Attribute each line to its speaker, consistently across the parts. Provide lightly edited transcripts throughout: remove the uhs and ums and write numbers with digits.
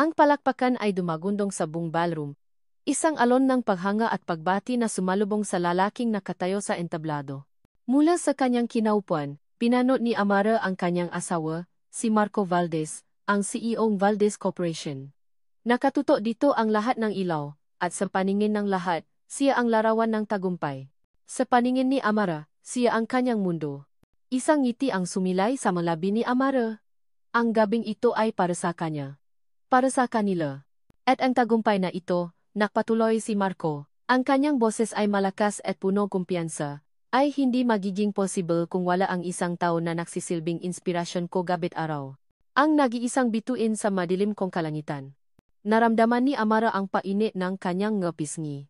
Speaker 1: Ang palakpakan ay dumagundong sa buong ballroom. Isang alon ng paghanga at pagbati na sumalubong sa lalaking nakatayo sa entablado. Mula sa kanyang kinaupuan, pinanot ni Amara ang kanyang asawa, si Marco Valdez, ang CEO ng Valdez Corporation. Nakatutok dito ang lahat ng ilaw, at sa paningin ng lahat, siya ang larawan ng tagumpay. Sa paningin ni Amara, siya ang kanyang mundo. Isang ngiti ang sumilay sa malabi ni Amara. Ang gabing ito ay para sa kanya. Para sa kanila. At ang tagumpay na ito, nakpatuloy si Marco, ang kanyang boses ay malakas at puno kumpiyansa, ay hindi magiging possible kung wala ang isang tao na nagsisilbing inspirasyon ko gabi-araw. Ang nag-iisang bituin sa madilim kong kalangitan. Naramdaman ni Amara ang painit ng kanyang ngapisngi.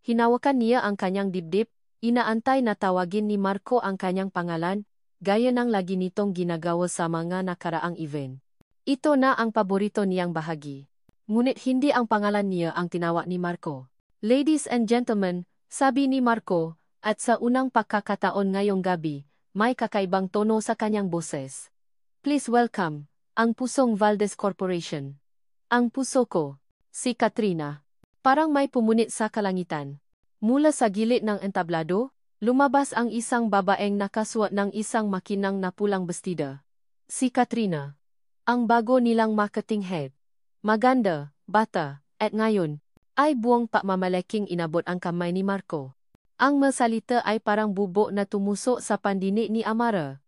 Speaker 1: Hinawakan niya ang kanyang dibdib, inaantay na tawagin ni Marco ang kanyang pangalan, gaya ng lagi nitong ginagawa sa mga nakaraang event. Ito na ang paborito niyang bahagi. Ngunit hindi ang pangalan niya ang tinawag ni Marco. Ladies and gentlemen, sabi ni Marco, at sa unang pagkakataon ngayong gabi, may kakaibang tono sa kanyang boses. Please welcome, ang pusong Valdez Corporation. Ang puso ko, si Katrina. Parang may pumunit sa kalangitan. Mula sa gilid ng entablado, lumabas ang isang babaeng nakasuot ng isang makinang na pulang bestida. Si Katrina. Ang bago nilang marketing head. Maganda, bata, at ngayon, ay buong pagmamalaking inabot ang kamay ni Marco. Ang masalita ay parang bubo na tumusok sa pandinig ni Amara.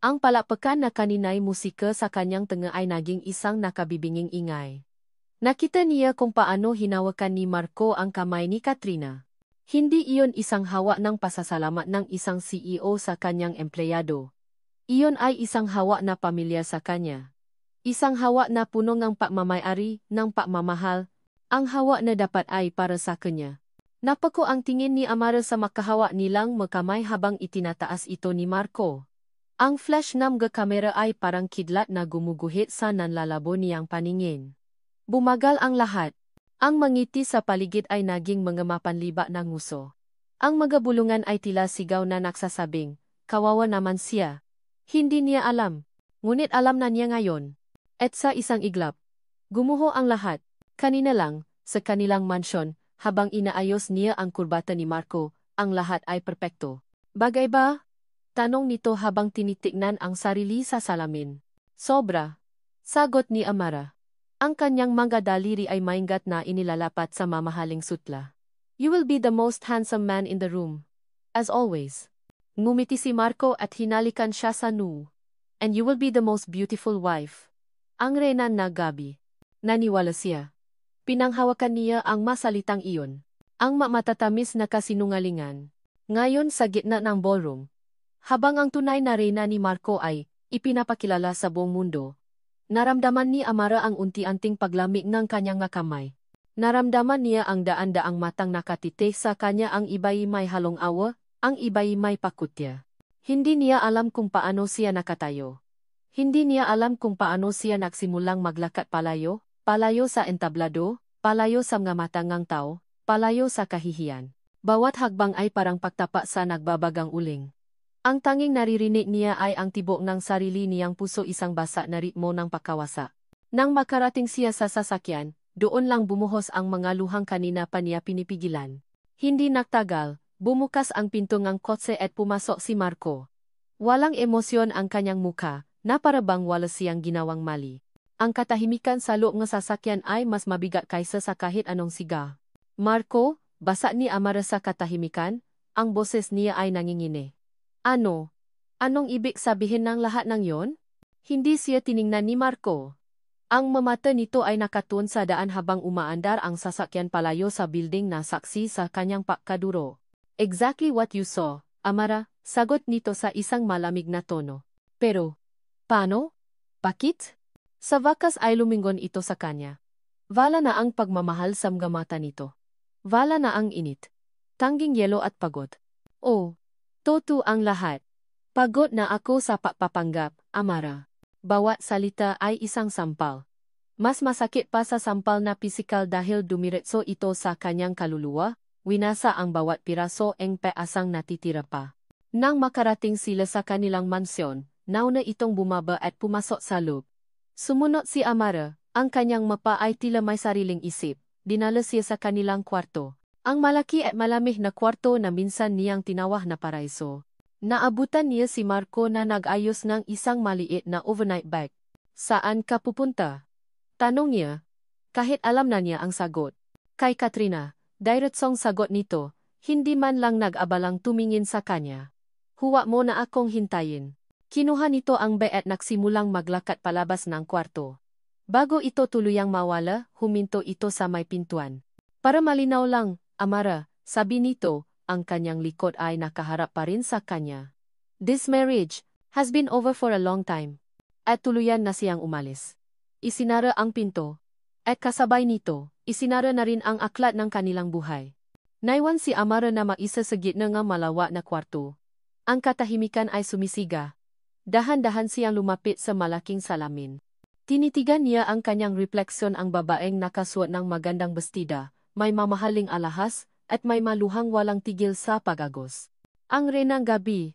Speaker 1: Ang palakpakan na kanina'y musika sa kanyang tenga ay naging isang nakabibinging ingay. Nakita niya kung paano hinawakan ni Marco ang kamay ni Katrina. Hindi iyon isang hawak ng pasasalamat ng isang CEO sa kanyang empleyado. Iyon ay isang hawak na pamilya sa kanya. Isang hawak na puno ng pagmamayari, ng pagmamahal, ang hawak na dapat ay para sa kanya. Napako ang tingin ni Amara sa makahawak nilang makamay habang itinataas ito ni Marco. Ang flash ng kamera ay parang kidlat na gumuguhit sa nanlalabo niyang paningin. Bumagal ang lahat. Ang mangiti sa paligid ay naging mga mapanliba ng nguso. Ang mga bulungan ay tila sigaw na nagsasabing, kawawa naman siya. Hindi niya alam. Ngunit alam na niya ngayon. At sa isang iglap, gumuho ang lahat. Kanina lang, sa kanilang mansyon, habang inaayos niya ang kurbata ni Marco, ang lahat ay perpekto. Bagay ba? Tanong nito habang tinitignan ang sarili sa salamin. Sobra. Sagot ni Amara. Ang kanyang mga daliri ay maingat na inilalapat sa mamahaling sutla. You will be the most handsome man in the room. As always. Ngumiti si Marco at hinalikan siya sa noo. And you will be the most beautiful wife. Ang reyna na gabi. Naniwala siya. Pinanghawakan niya ang masalitang iyon. Ang matatamis na kasinungalingan. Ngayon sa gitna ng ballroom. Habang ang tunay na reyna ni Marco ay ipinapakilala sa buong mundo. Naramdaman ni Amara ang unti-unting paglamig ng kanyang kamay. Naramdaman niya ang daan-daang matang nakatitig sa kanya, ang iba'y may halong awa, ang iba'y may pakutya. Hindi niya alam kung paano siya nakatayo. Hindi niya alam kung paano siya nagsimulang maglakad palayo sa entablado, palayo sa mga matangang tao, palayo sa kahihiyan. Bawat hagbang ay parang pagtapa sa nagbabagang uling. Ang tanging naririnig niya ay ang tibok ng sarili niyang puso, isang basa na ritmo ng pagkawasa. Nang makarating siya sa sasakyan, doon lang bumuhos ang mga luhang kanina pa niya pinipigilan. Hindi nagtagal, bumukas ang pinto ng kotse at pumasok si Marco. Walang emosyon ang kanyang muka, na para bang wala siyang ginawang mali. Ang katahimikan sa loob ng sasakyan ay mas mabigat kaysa sa kahit anong siga. Marco, basa ni Amara sa katahimikan, ang boses niya ay nangingini. Ano? Anong ibig sabihin ng lahat ng yon? Hindi siya tiningnan ni Marco. Ang mamata nito ay nakatuon sa daan habang umaandar ang sasakyan palayo sa building na saksi sa kanyang pagkaduro. Exactly what you saw, Amara, sagot nito sa isang malamig na tono. Pero, paano? Bakit? Sa wakas ay lumingon ito sa kanya. Wala na ang pagmamahal sa mga mata nito. Wala na ang init. Tanging yelo at pagod. Oh, totoo ang lahat. Pagod na ako sa pagpapanggap, Amara. Bawat salita ay isang sampal. Mas masakit pa sa sampal na pisikal dahil dumiretso ito sa kanyang kaluluwa, winasa ang bawat piraso ng peasang natitira pa. Nang makarating sila sa kanilang mansyon, nauna itong bumaba at pumasok sa loob. Sumunod si Amara, Ang kanyang mapa ay tila may sariling isip. Dinala siya sa kanilang kwarto. Ang malaki at malamig na kwarto na minsan niyang tinawag na paraiso. Naabutan niya si Marco na nag-ayos ng isang maliit na overnight bag. Saan ka pupunta? Tanong niya. Kahit alam na niya ang sagot. Kay Katrina, diretsong sagot nito, hindi man lang nag-abalang tumingin sa kanya. Huwag mo na akong hintayin. Kinuha nito ang bag at nagsimulang maglakad palabas ng kwarto. Bago ito tuluyang mawala, huminto ito sa may pintuan. Para malinaw lang, Amara, sabi nito, ang kanyang likod ay nakaharap pa rin sa kanya. This marriage has been over for a long time. At tuluyan na siyang umalis. Isinara ang pinto. At kasabay nito, isinara na rin ang aklat ng kanilang buhay. Naiwan si Amara na maisa sa gitna ng malawak na kwarto. Ang katahimikan ay sumisiga. Dahan-dahan siyang lumapit sa malaking salamin. Tinitigan niya ang kanyang refleksyon, ang babaeng nakasuot ng magandang bestida, may mamahaling alahas, at may maluhang walang tigil sa pagagos. Ang renang gabi.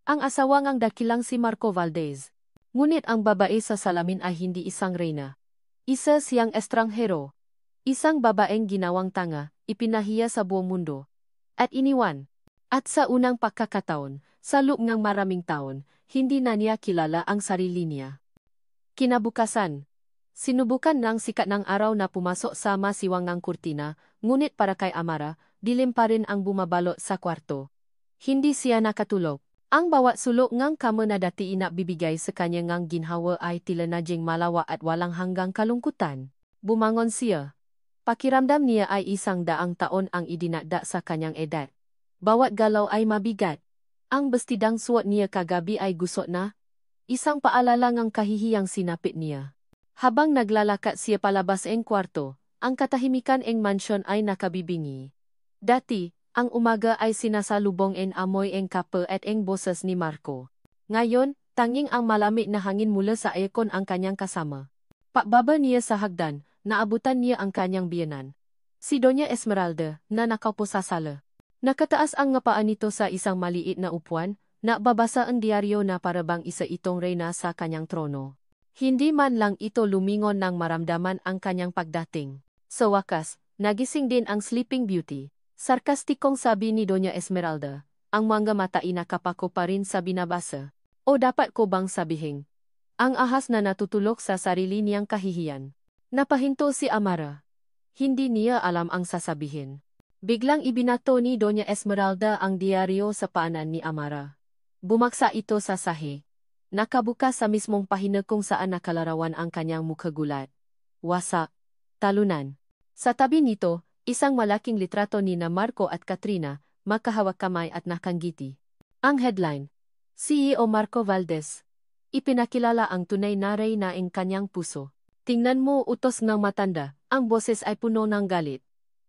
Speaker 1: Ang asawang ang dakilang si Marco Valdez. Ngunit ang babae sa salamin ay hindi isang reyna. Isa siyang estranghero. Isang babaeng ginawang tanga, ipinahiya sa buong mundo. At iniwan. At sa unang pagkakataon, sa loob ng maraming taon, hindi na niya kilala ang sarili niya. Kinabukasan. Sinubukan ng sikat ng araw na pumasok sa masiwang ng kurtina, ngunit para kay Amara, dilim pa rin ang bumabalot sa kwarto. Hindi siya nakatulog. Ang bawat sulok ngang kamo na dati inabibigay sa kanya ngang ginhawa ay tila nagjing malawa at walang hanggang kalungkutan. Bumangon siya. Pakiramdam niya ay 100 taon ang idinakda sa kanyang edad. Bawat galaw ay mabigat. Ang bestidang suot niya kagabi ay gusot na. Isang paalala ngang kahihiyang sinapit niya. Habang naglalakad siya palabas ng kwarto, ang katahimikan ng mansyon ay nakabibingi. Dati, ang umaga ay sinasalubong en amoy ng kape at ng boses ni Marco. Ngayon, tanging ang malamig na hangin mula sa aircon ang kanyang kasama. Pagbaba niya sa hagdan, naabutan niya ang kanyang biyenan. Si Doña Esmeralda, na nakaupo sa sala. Nakataas ang ngapaan nito sa isang maliit na upuan, nababasa ang diaryo na parabang isa itong reyna sa kanyang trono. Hindi man lang ito lumingon ng maramdaman ang kanyang pagdating. Sa wakas, nagising din ang Sleeping Beauty. Sarkastikong sabi ni Doña Esmeralda, ang mga mata inakapako pa rin sa binabasa. O dapat ko bang sabihin? Ang ahas na natutulog sa sarili niyang kahihiyan. Napahinto si Amara. Hindi niya alam ang sasabihin. Biglang ibinato ni Doña Esmeralda ang diaryo sa paanan ni Amara. Bumaksa ito sa sahi. Nakabukas sa mismong pahina kung saan nakalarawan ang kanyang mukhagulat. Wasak. Talunan. Sa tabi nito, isang malaking litrato ni na Marco at Katrina, makahawak kamay at nakanggiti. Ang headline, CEO Marco Valdez. Ipinakilala ang tunay na reyna ng kanyang puso. Tingnan mo, utos ng matanda, ang boses ay puno ng galit.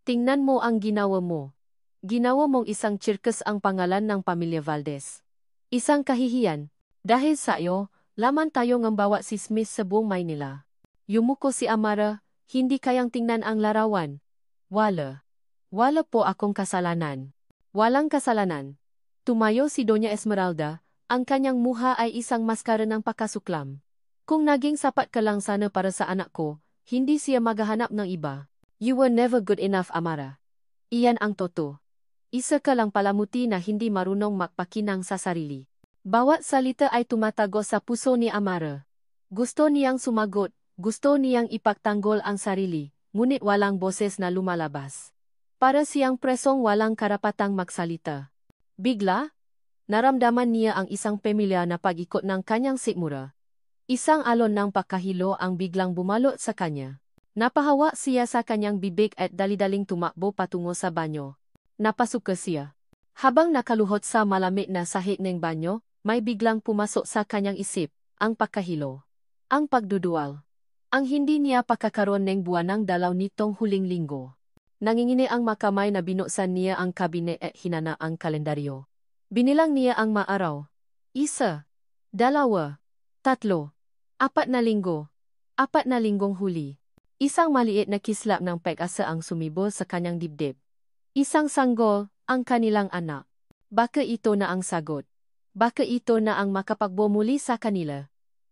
Speaker 1: Tingnan mo ang ginawa mo. Ginawa mong isang tsirkes ang pangalan ng pamilya Valdez. Isang kahihiyan. Dahil sa iyo, laman tayo ng bawa si Smith sa buong Maynila. Yumuko si Amara, hindi kayang tingnan ang larawan. Wala. Wala po akong kasalanan. Walang kasalanan. Tumayo si Doña Esmeralda, ang kanyang muha ay isang maskara ng pakasuklam. Kung naging sapat ka lang sana para sa anak ko, hindi siya maghahanap ng iba. You were never good enough, Amara. Iyan ang totoo. Isa ka lang palamuti na hindi marunong magpakinang sa sarili. Bawat salita ay tumatago sa puso ni Amara. Gusto niyang sumagot, gusto niyang ipagtanggol ang sarili, ngunit walang boses na lumalabas. Para siyang presong walang karapatang magsalita. Bigla, naramdaman niya ang isang pamilya na pag-ikot ng kanyang sikmura. Isang alon ng pakahilo ang biglang bumalot sa kanya. Napahawa siya sa kanyang bibig at dali-daling tumakbo patungo sa banyo. Napasuka siya. Habang nakaluhot sa malamig na sahig ng banyo, may biglang pumasok sa kanyang isip, ang pagkahilo. Ang pagdudual. Ang hindi niya pakakaroon ng buwanang dalaw nitong huling linggo. Nangingini ang makamay na binuksan niya ang kabine at hinana ang kalendaryo. Binilang niya ang maaraw. 1, 2, 3, 4 na linggo. 4 na linggong huli. Isang maliit na kislap ng pag-asa ang sumibo sa kanyang dibdib. Isang sanggol, ang kanilang anak. Baka ito na ang sagot. Baka ito na ang makapagbumuli sa kanila.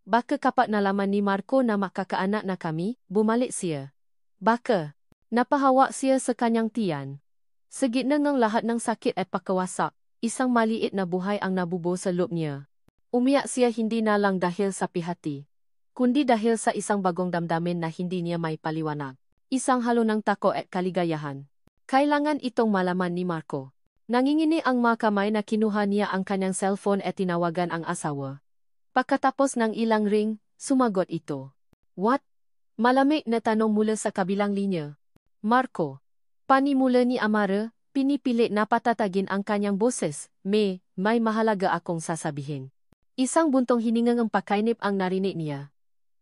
Speaker 1: Baka kapat nalaman ni Marco na makakaanak na kami, bumalik siya. Baka, napahawa siya sa kanyang tiyan. Sa gitna ng lahat ng sakit at pagkawasak, isang maliit na buhay ang nabubo sa loob niya. Umiyak siya hindi na lang dahil sa pihati, kundi dahil sa isang bagong damdamin na hindi niya may paliwanag. Isang halo ng takot at kaligayahan. Kailangan itong malaman ni Marco. Nangingini ang mga kamay na kinuha niya ang kanyang cellphone at tinawagan ang asawa. Pagkatapos ng ilang ring, sumagot ito. What? Malamig na tanong mula sa kabilang linya. Marco. Panimula ni Amara, pinipilit na patatagin ang kanyang boses. May mahalaga akong sasabihin. Isang buntong hiningang pakainip ang narinig niya.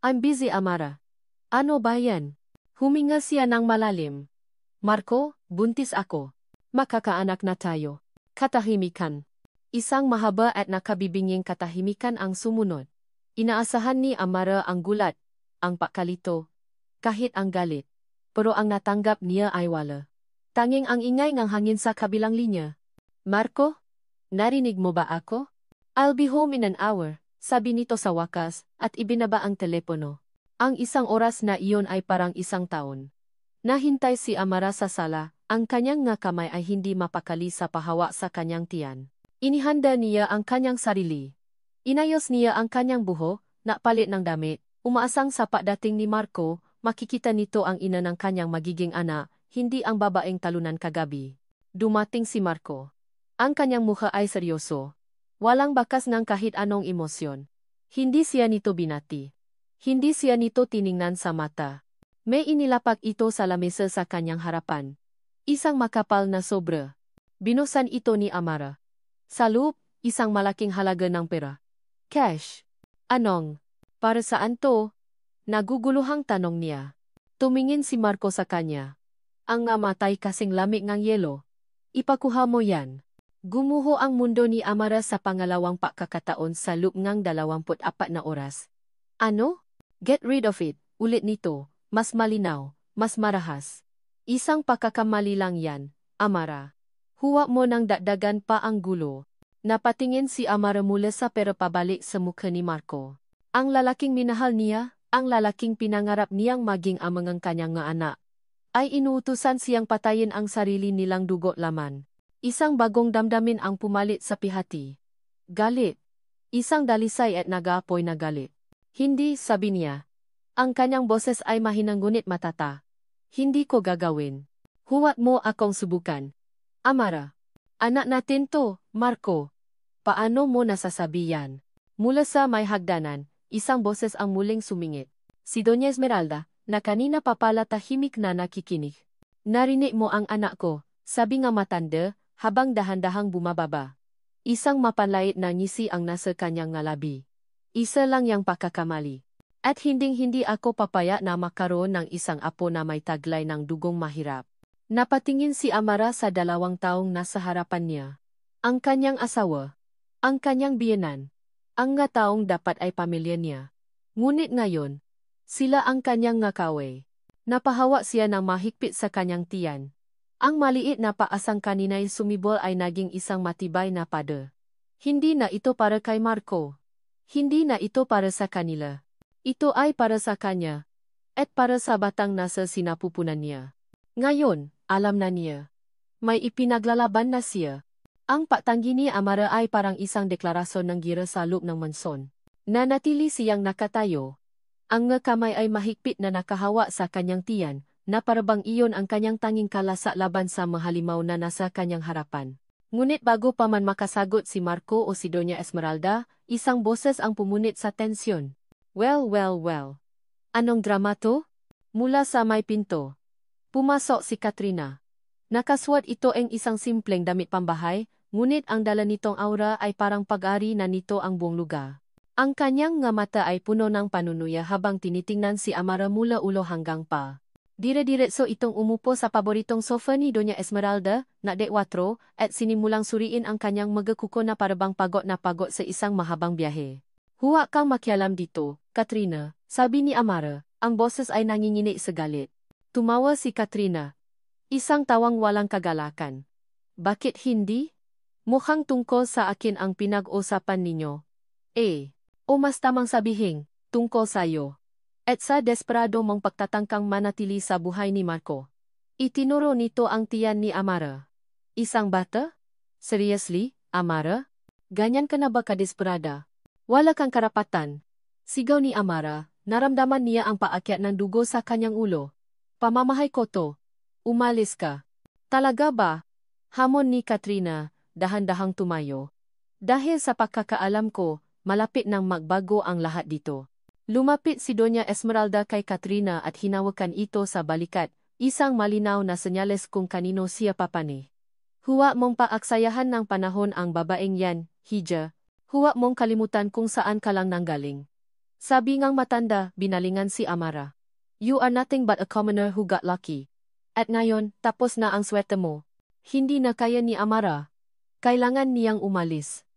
Speaker 1: I'm busy, Amara. Ano ba yan? Huminga siya ng malalim. Marco, buntis ako. Makakaanak na tayo. Katahimikan. Isang mahaba at nakabibinging katahimikan ang sumunod. Inaasahan ni Amara ang gulat, ang pakalito, kahit ang galit. Pero ang natanggap niya ay wala. Tanging ang ingay ng hangin sa kabilang linya. Marco, narinig mo ba ako? I'll be home in an hour, sabi nito sa wakas, at ibinaba ang telepono. Ang isang oras na iyon ay parang isang taon. Nahintay si Amara sa sala, ang kanyang nga kamay ay hindi mapakali sa pahawa sa kanyang tiyan. Inihanda niya ang kanyang sarili. Inayos niya ang kanyang buho, napalit ng damit, umaasang sa pagdating ni Marco, makikita nito ang ina ng kanyang magiging anak, hindi ang babaeng talunan kagabi. Dumating si Marco. Ang kanyang mukha ay seryoso. Walang bakas ng kahit anong emosyon. Hindi siya nito binati. Hindi siya nito tiningnan sa mata. May inilapak ito sa lamesa sa kanyang harapan. Isang makapal na sobra. Binusan ito ni Amara. Sa loob, isang malaking halaga ng pera. Cash. Anong? Para saan to? Naguguluhang tanong niya. Tumingin si Marco sa kanya. Ang namatay kasing lamig ng yelo. Ipakuha mo yan. Gumuho ang mundo ni Amara sa pangalawang pagkakataon sa loob ng 24 na oras. Ano? Get rid of it. Ulit nito. Mas malinaw. Mas marahas. Isang pagkakamali lang yan, Amara. Huwag mo nang dagdagan pa ang gulo. Napatingin si Amara mula sa pera pabalik sa mukha ni Marco. Ang lalaking minahal niya, ang lalaking pinangarap niyang maging amang ang kanyang nga anak, ay inuutusan siyang patayin ang sarili nilang dugo laman. Isang bagong damdamin ang pumalit sa pihati. Galit. Isang dalisay at nag-aapoy na galit. Hindi, sabi niya. Ang kanyang boses ay mahinang ngunit matata. Hindi ko gagawin. Huwag mo akong subukan. Amara. Anak natin to, Marco. Paano mo nasasabi yan? Mula sa may hagdanan, isang boses ang muling sumingit. Si Doña Esmeralda, na kanina pa pala tahimik na nakikinig. Narinig mo ang anak ko, sabi nga matanda, habang dahan-dahang bumababa. Isang mapanlait na ngisi ang nasa kanyang ngalabi. Isa lang yang pagkakamali. At hinding-hindi ako papaya na makaroon ng isang apo na may taglay ng dugong mahirap. Napatingin si Amara sa 2 taong nasa harapan niya. Ang kanyang asawa. Ang kanyang biyenan. Ang nga taong dapat ay pamilya niya. Ngunit ngayon, sila ang kanyang ngakaway. Napahawa siya ng mahigpit sa kanyang tiyan. Ang maliit na paasang kanina'y sumibol ay naging isang matibay na pada. Hindi na ito para kay Marco. Hindi na ito para sa kanila. Ito ay para sa kanya. At para sa batang nasa sinapupunan niya. Ngayon, alam na niya. May ipinaglalaban na siya. Ang pagtanggi ni Amara ay parang isang deklarasyon ng gira sa loob ng manson. Nanatili siyang nakatayo. Ang nga kamay ay mahigpit na nakahawa sa kanyang tiyan, na parabang iyon ang kanyang tanging kalasa laban sa mahalimaw na nasa kanyang harapan. Ngunit bago pa man makasagot si Marco o si Doña Esmeralda, isang boses ang pumunit sa tensyon. Well. Anong drama to? Mula sa may pinto. Pumasok si Katrina. Nakaswat ito ang isang simpleng damit pambahay, ngunit ang dala nitong aura ay parang pag-ari na nito ang buong lugar. Ang kanyang nga mata ay puno ng panunuya habang tinitingnan si Amara mula ulo hanggang pa. Dire-diretso itong umupo sa paboritong sofa ni Doña Esmeralda, na de 4, at sinimulang suriin ang kanyang magakuko na parabang pagod na pagod sa isang mahabang biyahe. Huwag kang makialam dito, Katrina, sabi ni Amara, ang boses ay nangingini sa galit. Tumawa si Katrina. Isang tawang walang kagalakan. Bakit hindi? Mukhang tungkol sa akin ang pinag-usapan ninyo. O mas tamang sabihin, tungkol sayo. At sa desperado mong pagtatangkang manatili sa buhay ni Marco. Itinuro nito ang tiyan ni Amara. Isang bata? Seriously, Amara? Ganyan ka na ba kadesperada? Wala kang karapatan. Sigaw ni Amara, naramdaman niya ang paakyat ng dugo sa kanyang ulo. Pamamahay ko to. Umalis ka. Talaga ba? Hamon ni Katrina, dahan-dahang tumayo. Dahil sa pagkakaalam ko, malapit nang magbago ang lahat dito. Lumapit si Doña Esmeralda kay Katrina at hinawakan ito sa balikat, isang malinaw na senyales kung kanino siya papani. Huwag mong paaksayahan ng panahon ang babaeng yan, Hija. Huwag mong kalimutan kung saan ka lang nanggaling. Sabi ngang matanda, binalingan si Amara. You are nothing but a commoner who got lucky. At ngayon, tapos na ang swerte mo. Hindi na kaya ni Amara. Kailangan niyang umalis.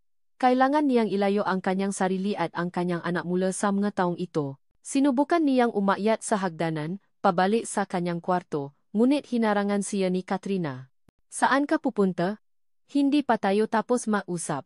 Speaker 1: Kailangan niyang ilayo ang kanyang sarili at ang kanyang anak mula sa mga taong ito. Sinubukan niyang umakyat sa hagdanan, pabalik sa kanyang kwarto, ngunit hinarangan siya ni Katrina. Saan ka pupunta? Hindi pa tayo tapos mausap.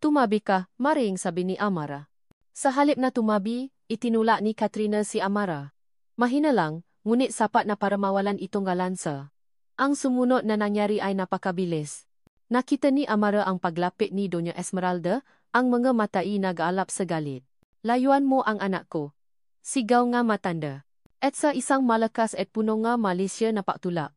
Speaker 1: Tumabi ka, Maring, sabi ni Amara. Sa halip na tumabi, itinula ni Katrina si Amara. Mahina lang, ngunit sapat na para mawalan itong galansa. Ang sumunod na nangyari ay napakabilis. Nakita ni Amara ang paglapit ni Doña Esmeralda, ang mga mata ay nag-aalap sa galit. Layuan mo ang anak ko. Sigaw nga matanda. At sa isang malakas at puno nga malisya na paktulak.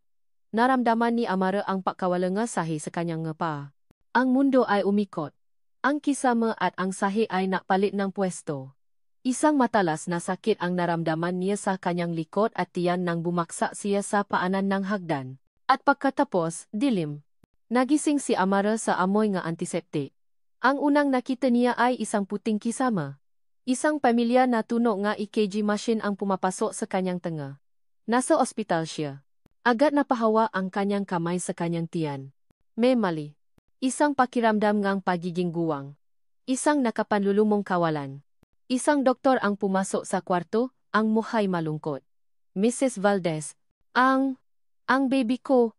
Speaker 1: Naramdaman ni Amara ang pagkawala nga sahi sa kanyang ngapa. Ang mundo ay umikot. Ang kisama at ang sahi ay napalit ng pwesto. Isang matalas na sakit ang naramdaman niya sa kanyang likod at tiyan nang bumaksak siya sa paanan ng hagdan. At pagkatapos, dilim. Nagising si Amara sa amoy nga antiseptik. Ang unang nakita niya ay isang puting kisama. Isang pamilya na tuno nga EKG machine ang pumapasok sa kanyang tenga. Nasa ospital siya. Agad napahawa ang kanyang kamay sa kanyang tiyan. May mali. Isang pakiramdam ngang pagiging guwang. Isang nakapanlulumong kawalan. Isang doktor ang pumasok sa kwarto, ang muhay malungkot. Mrs. Valdez, ang baby ko.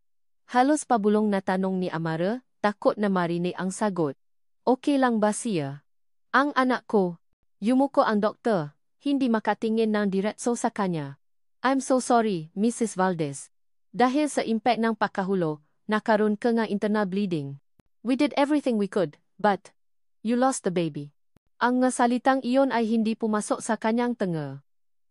Speaker 1: Halos pabulong na tanong ni Amara, takot na marinig ang sagot. Okay lang ba siya? Ang anak ko. Yumuko ang doktor, hindi makatingin ng diretso sa kanya. I'm so sorry, Mrs. Valdez. Dahil sa impact ng pagkahulo, nakaroon ka nga internal bleeding. We did everything we could, but you lost the baby. Ang nga salitang iyon ay hindi pumasok sa kanyang tenga.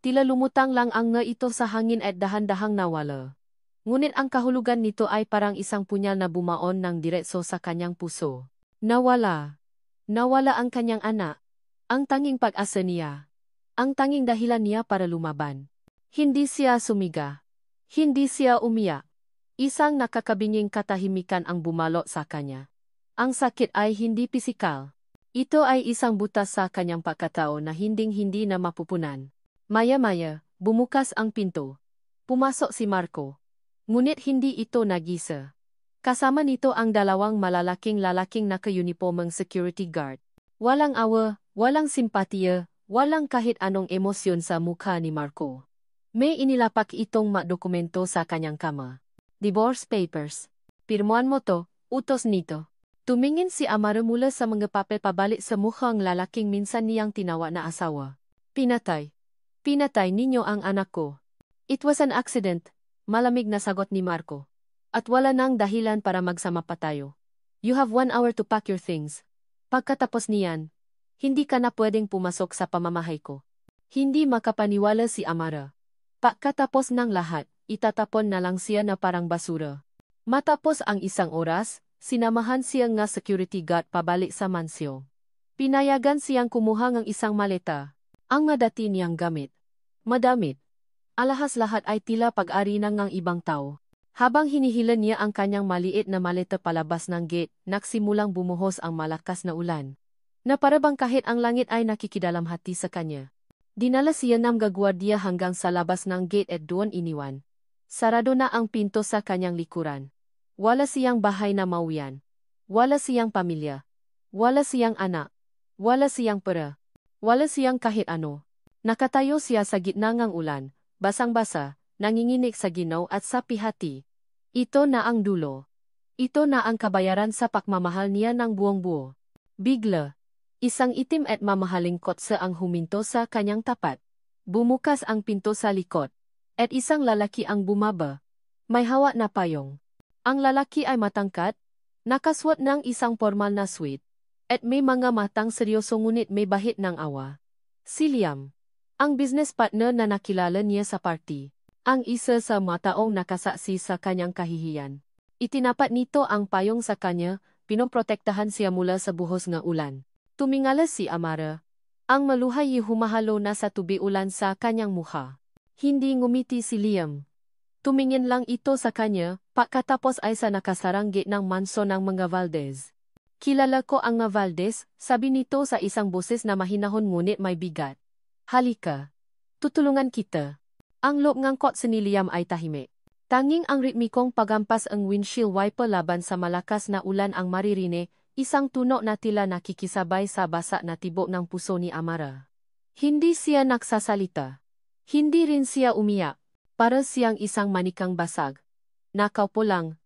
Speaker 1: Tila lumutang lang ang nga ito sa hangin at dahan-dahang nawala. Ngunit ang kahulugan nito ay parang isang punyal na bumaon ng diretso sa kanyang puso. Nawala. Nawala ang kanyang anak. Ang tanging pag-asa niya. Ang tanging dahilan niya para lumaban. Hindi siya sumiga. Hindi siya umiyak. Isang nakakabinging katahimikan ang bumalot sa kanya. Ang sakit ay hindi pisikal. Ito ay isang butas sa kanyang pagkatao na hinding-hindi na mapupunan. Maya-maya, bumukas ang pinto. Pumasok si Marco. Ngunit hindi ito nagisa. Kasama nito ang dalawang malalaking naka-uniformang security guard. Walang awa, walang simpatiya, walang kahit anong emosyon sa mukha ni Marco. May inilapak itong dokumento sa kanyang kama. Divorce papers. Pirmuan mo to, utos nito. Tumingin si Amara mula sa mga papel pabalik sa mukhang lalaking minsan niyang tinawa na asawa. Pinatay. Pinatay ninyo ang anak ko. It was an accident, malamig na sagot ni Marco. At wala nang dahilan para magsama pa tayo. You have 1 hour to pack your things. Pagkatapos niyan, hindi ka na pwedeng pumasok sa pamamahay ko. Hindi makapaniwala si Amara. Pagkatapos ng lahat, itatapon na lang siya na parang basura. Matapos ang isang oras, sinamahan siyang nga security guard pabalik sa mansyon. Pinayagan siyang kumuha ng isang maleta. Ang madati niyang gamit. Madamit. Alahas lahat ay tila pag-ari ng ibang tao. Habang hinihilan niya ang kanyang maliit na maleta palabas ng gate, nagsimulang bumuhos ang malakas na ulan. Na parabang kahit ang langit ay nakikidalamhati sa kanya. Dinala siya ng gagwardiya hanggang sa labas ng gate at doon iniwan. Sarado na ang pinto sa kanyang likuran. Wala siyang bahay na mauwian. Wala siyang pamilya. Wala siyang anak. Wala siyang pera. Wala siyang kahit ano. Nakatayo siya sa gitna ng ulan, basang-basa, nanginginig sa ginaw at sa pihati. Ito na ang dulo. Ito na ang kabayaran sa pagmamahal niya ng buong buo. Bigla. Isang itim at mamahaling kotse ang huminto sa kanyang tapat. Bumukas ang pinto sa likod. At isang lalaki ang bumaba. May hawak na payong. Ang lalaki ay matangkad, nakasuot ng isang formal na suit, at may mga matang seryoso ngunit may bahid ng awa. Si Liam, ang business partner na nakilala niya sa party, ang isa sa mataong nakasaksi sa kanyang kahihiyan. Itinapat nito ang payong sa kanya, pinoprotektahan siya mula sa buhos ng ulan. Tumingala si Amara. Ang maluhay humahalo na sa tubi ulan sa kanyang mukha. Hindi ngumiti si Liam. Tumingin lang ito sa kanya, pagkatapos ay sa nakasarang gate ng manso ng mga Valdez. Kilala ko ang mga Valdez, sabi nito sa isang boses na mahinahon ngunit may bigat. Halika. Tutulungan kita. Ang loob ng kotse ni Liam ay tahimik. Tanging ang ritmikong pagampas ang windshield wiper laban sa malakas na ulan ang maririnig, isang tunog na tila nakikisabay sa basa na tibok ng puso ni Amara. Hindi siya nagsasalita. Hindi rin siya umiyak. Para siyang isang manikang basag. Nakaupo lang.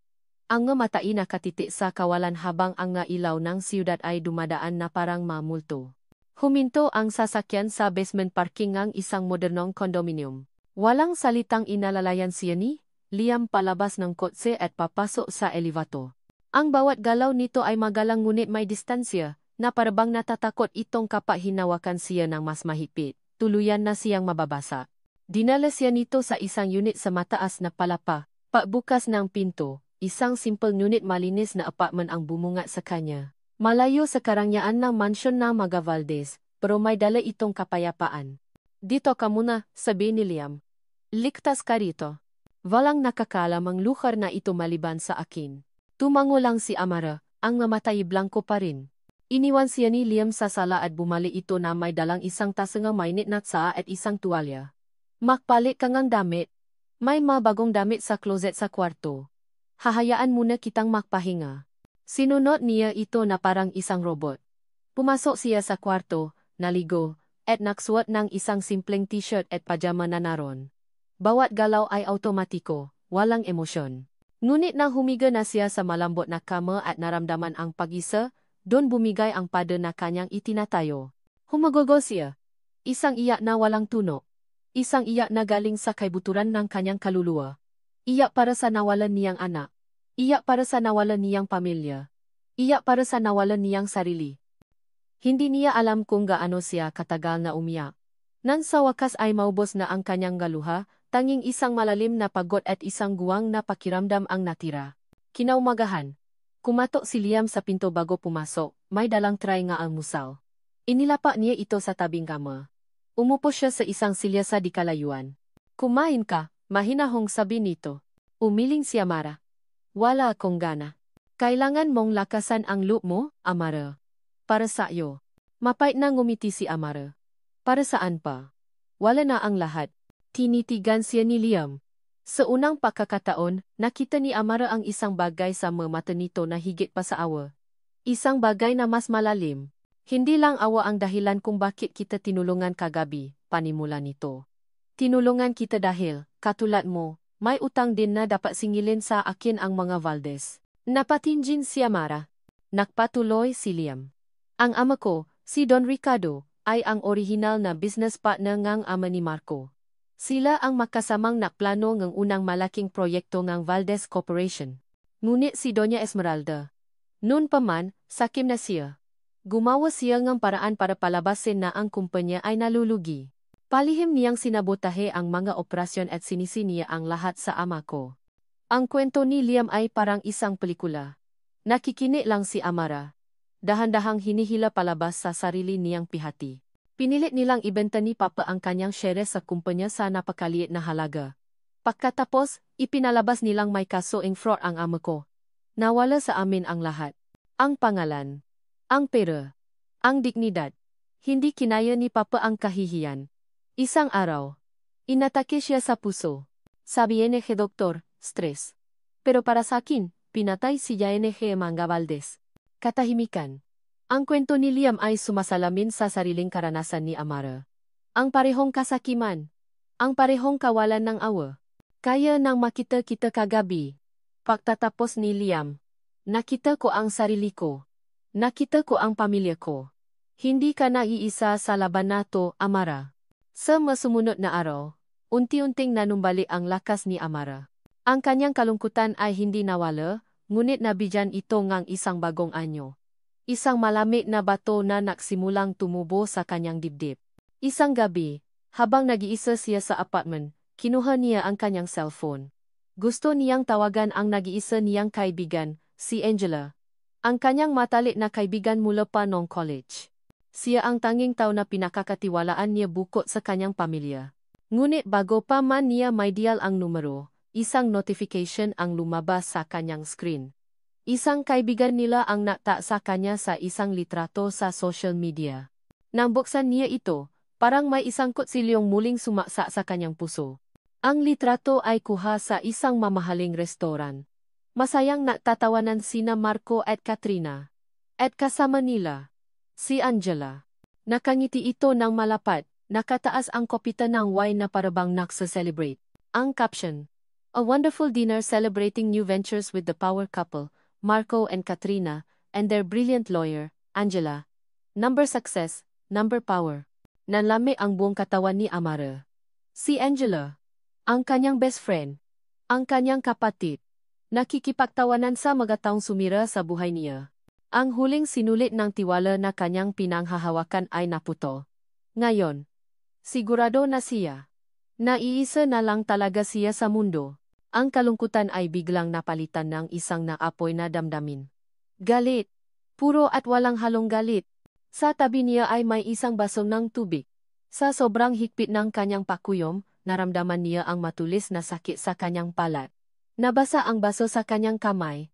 Speaker 1: Ang mata ay nakatitik sa kawalan habang ang ilaw ng siyudad ay dumadaan na parang mamulto. Huminto ang sasakyan sa basement parking ng isang modernong kondominium. Walang salitang inalalayan siya ni Liam palabas ng kotse at papasok sa elevator. Ang bawat galaw nito ay magalang ngunit may distansya, na parabang natatakot itong kapag hinawakan siya ng mas mahigpit. Tuluyan na siyang mababasa. Dinala siya nito sa isang unit sa mataas na palapa. Pagbukas ng pinto, isang simple ngunit malinis na apartment ang bumunga sa kanya. Malayo sa karangyaan ng mansyon ng mga Valdez, pero may dala itong kapayapaan. Dito ka muna, sabi ni Liam. Ligtas ka rito. Walang nakakalam ang lugar na ito maliban sa akin. Tumango lang si Amara, ang mamatay blanco pa rin. Iniwan siya ni Liam sa sala at bumalik ito na may dalang isang tasang mainit na tsaa at isang tuwalya. Magpalit ka ngang damit. May mga bagong damit sa closet sa kwarto. Hahayaan muna kitang magpahinga. Sinunod niya ito na parang isang robot. Pumasok siya sa kwarto, naligo, at nagsuot ng isang simpleng t-shirt at pajama na naroon. Bawat galaw ay automatiko, walang emosyon. Ngunit nang humiga na siya sa malambot na kama at naramdaman ang pag-isa, doon bumigay ang pada na kanyang itinatayo. Humagogo siya. Isang iyak na walang tunog. Isang iyak na galing sa kaibuturan ng kanyang kaluluwa. Iyak para sa nawalan niyang anak. Iyak para sa nawalan niyang pamilya. Iyak para sa nawalan niyang sarili. Hindi niya alam kung gaano siya katagal na umiyak. Nang sa wakas ay maubos na ang kanyang galuha, tanging isang malalim na pagod at isang guwang na pakiramdam ang natira. Kinaumagahan. Kumatok si Liam sa pinto bago pumasok, may dalang tray nga almusal. Inilapa niya ito sa tabing kama. Umupo siya sa isang silya sa di kalayuan. Kumain ka, mahinahong sabi nito. Umiling si Amara. Wala akong gana. Kailangan mong lakasan ang loob mo, Amara. Para sa iyo. Mapait na ngumiti si Amara. Para saan pa? Wala na ang lahat. Tinitigan siya ni Liam. Sa unang pagkakataon, nakita ni Amara ang isang bagay sa mga mata nito na higit pa sa awa. Isang bagay na mas malalim. Hindi lang awa ang dahilan kung bakit kita tinulungan kagabi, panimula nito. Tinulungan kita dahil, katulad mo, may utang din na dapat singilin sa akin ang mga Valdez. Napatinjin si Amara. Nagpatuloy si Liam. Ang ama ko, si Don Ricardo, ay ang orihinal na business partner ngang ama ni Marco. Sila ang makasamang nakplano ng unang malaking proyekto ng Valdez Corporation. Ngunit si Doña Esmeralda. Noon pa man, sakim na siya. Gumawa siya ng paraan para palabasin na ang kumpanya ay nalulugi. Palihim niyang sinabotahe ang mga operasyon at sinisi ang lahat sa ama ko. Ang kwento ni Liam ay parang isang pelikula. Nakikinig lang si Amara. Dahan-dahang hinihila palabas sa sarili niyang pihati. Pinilit nilang ibenta ni Papa ang kanyang shares sa kumpanya sa napakaliit na halaga. Pagkatapos, ipinalabas nilang may kasoing fraud ang ama ko. Nawala sa amin ang lahat. Ang pangalan. Ang pera. Ang dignidad. Hindi kinaya ni Papa ang kahihiyan. Isang araw. Inatake siya sa puso. Sabi NG Doktor, stress. Pero para sa akin, pinatay si NG Manga Valdez. Katahimikan. Ang kwento ni Liam ay sumasalamin sa sariling karanasan ni Amara. Ang parehong kasakiman. Ang parehong kawalan ng awa. Kaya nang makita kita kagabi. Pagtatapos ni Liam. Nakita ko ang sarili ko. Nakita ko ang pamilya ko. Hindi ka naiisa sa laban na to, Amara. Sa masumunod na araw, unti-unting nanumbalik ang lakas ni Amara. Ang kanyang kalungkutan ay hindi nawala, ngunit nabigyan ito ng isang bagong anyo. Isang malamig na bato na nagsimulang tumubo sa kanyang dibdib. Isang gabi, habang nag-iisa siya sa apartment, kinuha niya ang kanyang cellphone. Gusto niyang tawagan ang nag-iisa niyang kaibigan, si Angela. Ang kanyang matalik na kaibigan mula pa noong college. Siya ang tanging tao na pinakakatiwalaan niya bukod sa kanyang pamilya. Ngunit bago pa man niya may dial ang numero, isang notification ang lumabas sa kanyang screen. Isang kaibigan nila ang nakta sa kanya sa isang litrato sa social media. Nang buksan niya ito, parang may isang kutsilyong muling sumaksa sa kanyang puso. Ang litrato ay kuha sa isang mamahaling restoran. Masayang nagtatawanan sina Marco at Katrina. At kasama nila, si Angela. Nakangiti ito ng malapat, nakataas ang kopita ng wine na parabang naksa-celebrate. Ang caption, "A wonderful dinner celebrating new ventures with the power couple, Marco and Katrina, and their brilliant lawyer, Angela. Number success, number power." Nanlami ang buong katawan ni Amara. Si Angela, ang kanyang best friend, ang kanyang kapatid, nakikipagtawanan sa mga taong sumira sa buhay niya. Ang huling sinulit ng tiwala na kanyang pinanghahawakan ay naputo. Ngayon, sigurado na siya. Naiisa na lang talaga siya sa mundo. Ang kalungkutan ay biglang napalitan ng isang naapoy na damdamin. Galit. Puro at walang halong galit. Sa tabi niya ay may isang baso ng tubig. Sa sobrang higpit ng kanyang pakuyom, naramdaman niya ang matulis na sakit sa kanyang balat. Nabasa ang baso sa kanyang kamay.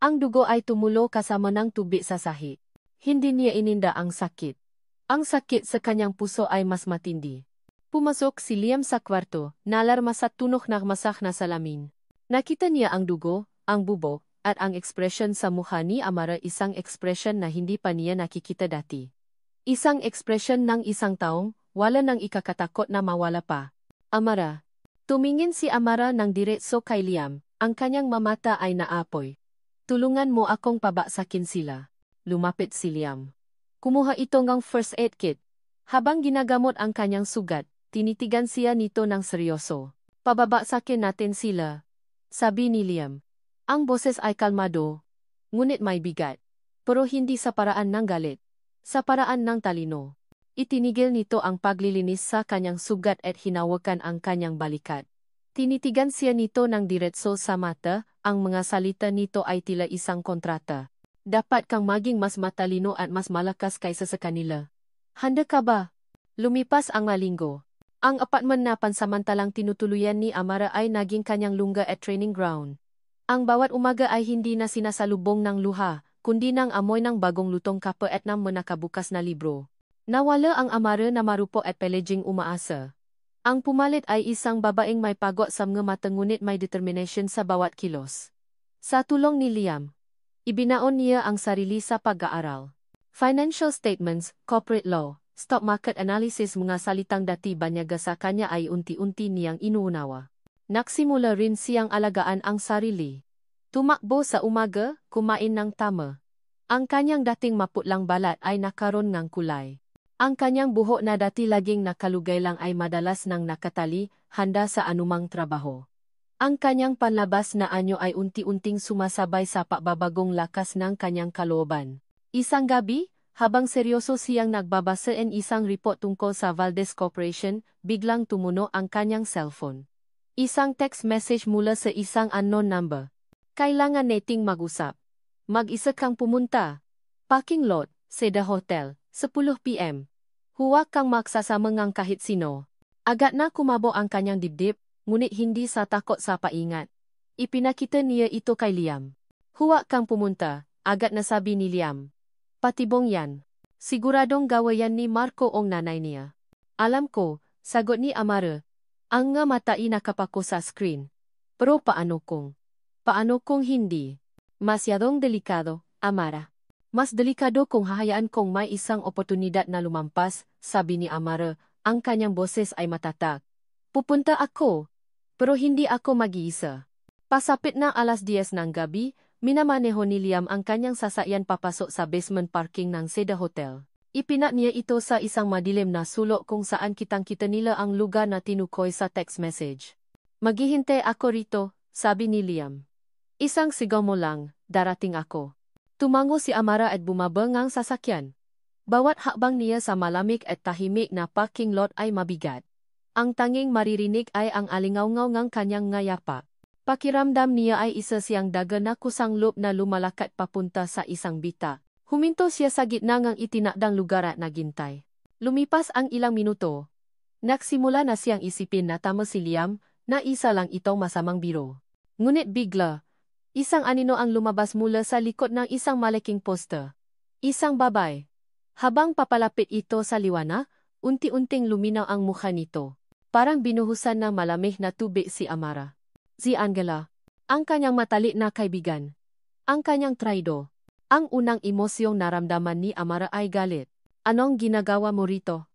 Speaker 1: Ang dugo ay tumulo kasama ng tubig sa sahig. Hindi niya ininda ang sakit. Ang sakit sa kanyang puso ay mas matindi. Pumasok si Liam sa kwarto, nalarma sa tunok na masak na salamin. Nakita niya ang dugo, ang bubo, at ang ekspresyon sa mukha ni Amara, isang ekspresyon na hindi pa niya nakikita dati. Isang ekspresyon ng isang taong, wala nang ikakatakot na mawala pa. Amara. Tumingin si Amara ng diretso kay Liam, ang kanyang mamata ay naapoy. Tulungan mo akong pabaksakin sila. Lumapit si Liam. Kumuha ito ng first aid kit. Habang ginagamot ang kanyang sugat, tinitigan siya nito ng seryoso. Pababaksakin natin sila, sabi ni Liam. Ang boses ay kalmado, ngunit may bigat. Pero hindi sa paraan ng galit. Sa paraan ng talino. Itinigil nito ang paglilinis sa kanyang sugat at hinawakan ang kanyang balikat. Tinitigan siya nito ng diretso sa mata, ang mga salita nito ay tila isang kontrata. Dapat kang maging mas matalino at mas malakas kaysa sa kanila. Handa ka ba? Lumipas ang linggo. Ang apartment na pansamantalang tinutuluyan ni Amara ay naging kanyang lungga at training ground. Ang bawat umaga ay hindi na sinasalubong ng luha, kundi ng amoy ng bagong lutong kape at ng manakabukas na libro. Nawala ang Amara na marupo at peleging umaasa. Ang pumalit ay isang babaeng may pagot sa mga mata ngunit may determination sa bawat kilos. Sa tulong ni Liam, ibinaon niya ang sarili sa pag-aaral. Financial statements, corporate law, stock market analysis, mga salitang dati banyaga sa kanya ay unti-unti niyang inuunawa. Nagsimula rin siyang alagaan ang sarili. Tumakbo sa umaga, kumain ng tama. Ang kanyang dating maputlang balat ay nakaroon ng kulay. Ang kanyang buhok na dati laging nakalugay lang ay madalas nang nakatali, handa sa anumang trabaho. Ang kanyang panlabas na anyo ay unti-unting sumasabay sa pagbabagong lakas ng kanyang kalooban. Isang gabi, habang seryoso siyang nagbabasa ng isang report tungkol sa Valdez Corporation, biglang tumuno ang kanyang cellphone. Isang text message mula sa isang unknown number. Kailangan nating mag-usap. Mag-isa kang pumunta. Parking lot, Seda Hotel, 10 PM. Huwag kang magsasama ng kahit sino. Agad na kumabo ang kanyang dibdib, ngunit hindi sa takot sa paingat. Ipinakita niya ito kay Liam. Huwag kang pumunta, agad na sabi ni Liam. Patibong yan. Siguradong gawa yan ni Marco ong nanay niya. Alam ko, sagot ni Amara. Ang nga mata ay nakapako sa screen. Pero paano kung hindi? Masyadong delikado, Amara. Mas delikado kung hahayaan kong may isang oportunidad na lumampas, sabi ni Amara, ang kanyang boses ay matatag. Pupunta ako, pero hindi ako mag-iisa. Pasapit na 10:00 ng gabi, minamaneho ni Liam ang kanyang sasakyan papasok sa basement parking ng Seda Hotel. Ipinat niya ito sa isang madilim na sulok kung saan kitang-kita nila ang lugar na tinukoy sa text message. Maghihintay ako rito, sabi ni Liam. Isang sigaw mo lang, darating ako. Tumango si Amara at bumaba ngang sasakyan. Bawat hakbang niya sa malamig at tahimik na parking lot ay mabigat. Ang tanging maririnig ay ang alingaw-ngaw ngang kanyang ngayapa. Pakiramdam niya ay isa siyang daga na kusang loob na lumalakat papunta sa isang bita. Huminto siya sa gitna ng itinakdang lugar at naghintay. Lumipas ang ilang minuto. Nagsimula na siyang isipin na tama si Liam, na isa lang itong masamang biro. Ngunit bigla, isang anino ang lumabas mula sa likod ng isang malaking poster. Isang babae. Habang papalapit ito sa liwanag, unti-unting luminaw ang mukha nito. Parang binuhusan ng malamig na tubig si Amara. Si Angela. Ang kanyang matalik na kaibigan. Ang kanyang traido. Ang unang emosyong naramdaman ni Amara ay galit. Anong ginagawa mo rito?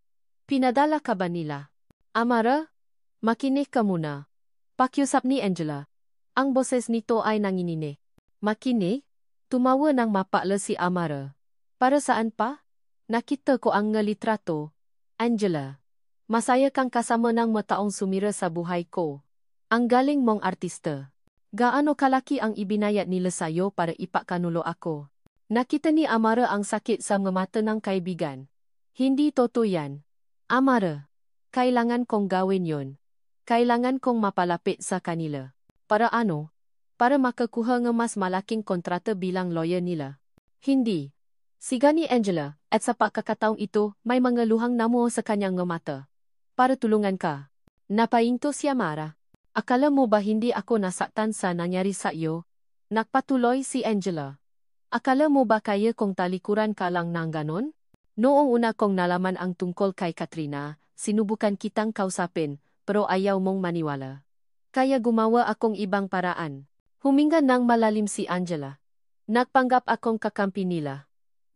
Speaker 1: Pinadala ka ba nila? Amara? Makinig ka muna. Pakiusap ni Angela. Ang boses nito ay nanginginig. Makinig? Tumawa ng mapakla si Amara. Para saan pa? Nakita ko ang litrato. Angela. Masaya kang kasama ng mataong sumira sa buhay ko. Ang galing mong artista. Gaano kalaki ang ibinayad nila sa'yo para ipakanulo ako? Nakita ni Amara ang sakit sa mga mata ng kaibigan. Hindi totoo yan. Amara, kailangan kong gawin yon. Kailangan kong mapalapit sa kanila. Para ano? Para makakuha ng mas malaking kontrata bilang lawyer nila. Hindi. Siga ni Angela, at sa pagkakataong ito, may mga luhang namuo sa kanyang mata. Para tulungan ka. Napahinto si Amara. Akala mo ba hindi ako nasaktan sa nangyari sa iyo? Nagpatuloy si Angela. Akala mo ba kaya kong talikuran ka lang ng ganon? Noong una kong nalaman ang tungkol kay Katrina, sinubukan kitang kausapin, pero ayaw mong maniwala. Kaya gumawa akong ibang paraan. Huminga ng malalim si Angela. Nagpanggap akong kakampi nila.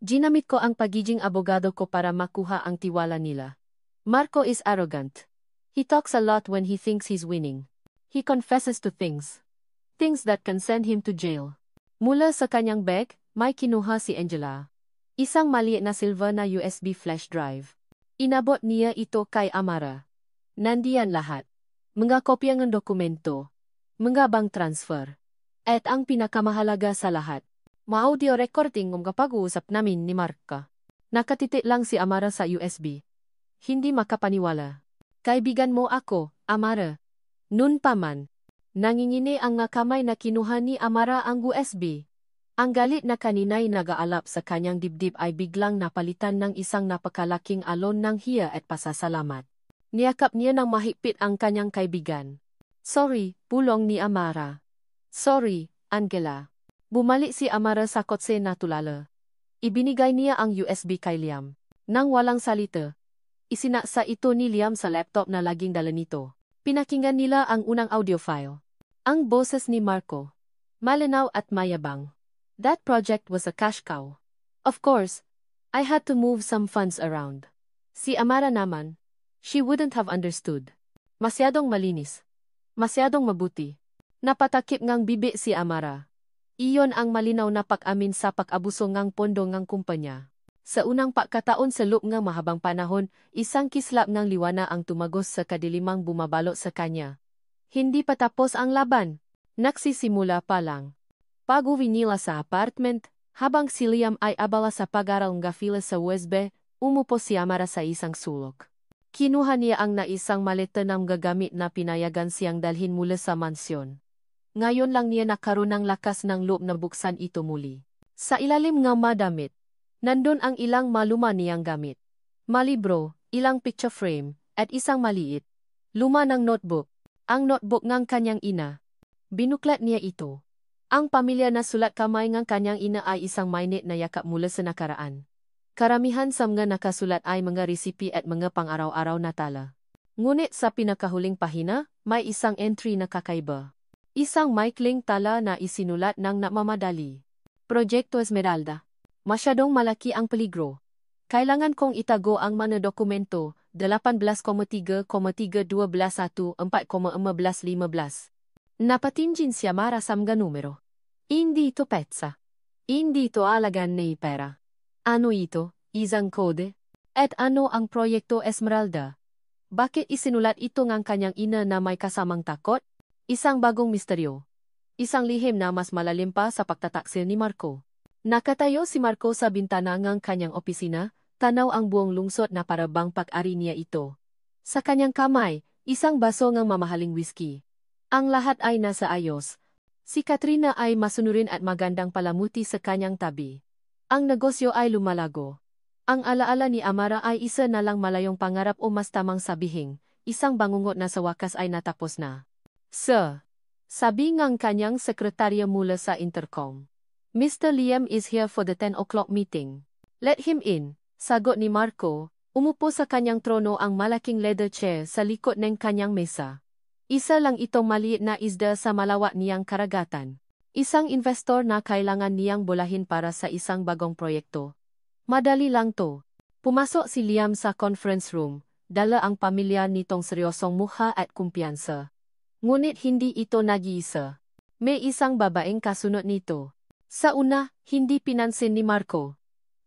Speaker 1: Ginamit ko ang pagiging abogado ko para makuha ang tiwala nila. Marco is arrogant. He talks a lot when he thinks he's winning. He confesses to things. Things that can send him to jail. Mula sa kanyang bag, may kinuha si Angela. Isang maliit na silver na USB flash drive. Inabot niya ito kay Amara. Nandiyan lahat. Mga kopya ng dokumento. Mga bank transfer. At ang pinakamahalaga sa lahat. Ma-audio recording ng kapag-uusap namin ni Marka. Nakatitik lang si Amara sa USB. Hindi makapaniwala. Kaibigan mo ako, Amara. Noon pa man. Nangingini ang nga kamay na kinuha ni Amara ang USB. Ang galit na kanina'y nag-aalap sa kanyang dibdib ay biglang napalitan ng isang napakalaking alon ng hiya at pasasalamat. Niyakap niya ng mahigpit ang kanyang kaibigan. Sorry, pulong ni Amara. Sorry, Angela. Bumalik si Amara sa kotse na tulala. Ibinigay niya ang USB kay Liam. Nang walang salita, isinaksa ito ni Liam sa laptop na laging dala nito. Pinakinggan nila ang unang audio file. Ang boses ni Marco. Malinaw at mayabang. That project was a cash cow. Of course, I had to move some funds around. Si Amara naman, she wouldn't have understood. Masyadong malinis. Masyadong mabuti. Napatakip ngang bibi si Amara. Iyon ang malinaw na pag-amin sa pag-abuso ngang pondo ngang kumpanya. Sa unang pagkataon sa loob ng mahabang panahon, isang kislap ng liwana ang tumagos sa kadilimang bumabalot sa kanya. Hindi pa tapos ang laban. Nagsisimula pa lang. Pag-uwi nila sa apartment, habang si Liam ay abala sa pag-aral ng fila sa USB, umupo si Amara sa isang sulok. Kinuha niya ang naisang maleta ng gagamit na pinayagan siyang dalhin mula sa mansyon. Ngayon lang niya nakaroon ng lakas ng loob na buksan ito muli. Sa ilalim ng madamit, nandun ang ilang maluma niyang gamit. Malibro, ilang picture frame, at isang maliit. Luma ng notebook. Ang notebook ng kanyang ina. Binuklat niya ito. Ang pamilya na sulat kamay ng kanyang ina ay isang mainit na yakap mula sa nakaraan. Karamihan sa mga nakasulat ay mga resipi at mga pang-araw-araw na tala. Ngunit sa pinakahuling pahina, may isang entry na kakaiba. Isang maikling tala na isinulat ng namamadali. Proyekto Esmeralda. Masyadong malaki ang peligro. Kailangan kong itago ang mga dokumento, 18,31214,15. Napatingin si Amara sa mga numero. Hindi ito petsa. Hindi ito alagan ni pera. Ano ito? Isang kode? At ano ang Proyekto Esmeralda? Bakit isinulat ito ng kanyang ina na may kasamang takot? Isang bagong misteryo. Isang lihim na mas malalim pa sa pagtataksil ni Marco. Nakatayo si Marco sa bintana ng kanyang opisina, tanaw ang buong lungsod na parabang pag-ari niya ito. Sa kanyang kamay, isang baso ng mamahaling whisky. Ang lahat ay nasa ayos. Si Katrina ay masunurin at magandang palamuti sa kanyang tabi. Ang negosyo ay lumalago. Ang alaala ni Amara ay isa na lang malayong pangarap o mas tamang sabihin, isang bangungot na sa wakas ay natapos na. Sir, sabi ngang kanyang sekretarya mula sa intercom. Mr. Liam is here for the 10 o'clock meeting. Let him in, sagot ni Marco. Umupo sa kanyang trono ang malaking leather chair sa likod ng kanyang mesa. Isa lang itong maliit na isda sa malawak niyang karagatan. Isang investor na kailangan niyang bulahin para sa isang bagong proyekto. Madali lang to. Pumasok si Liam sa conference room, dala ang pamilya nitong seryosong mukha at kumpiyansa. Ngunit hindi ito nag-iisa. May isang babaeng kasunod nito. Sa una, hindi pinansin ni Marco.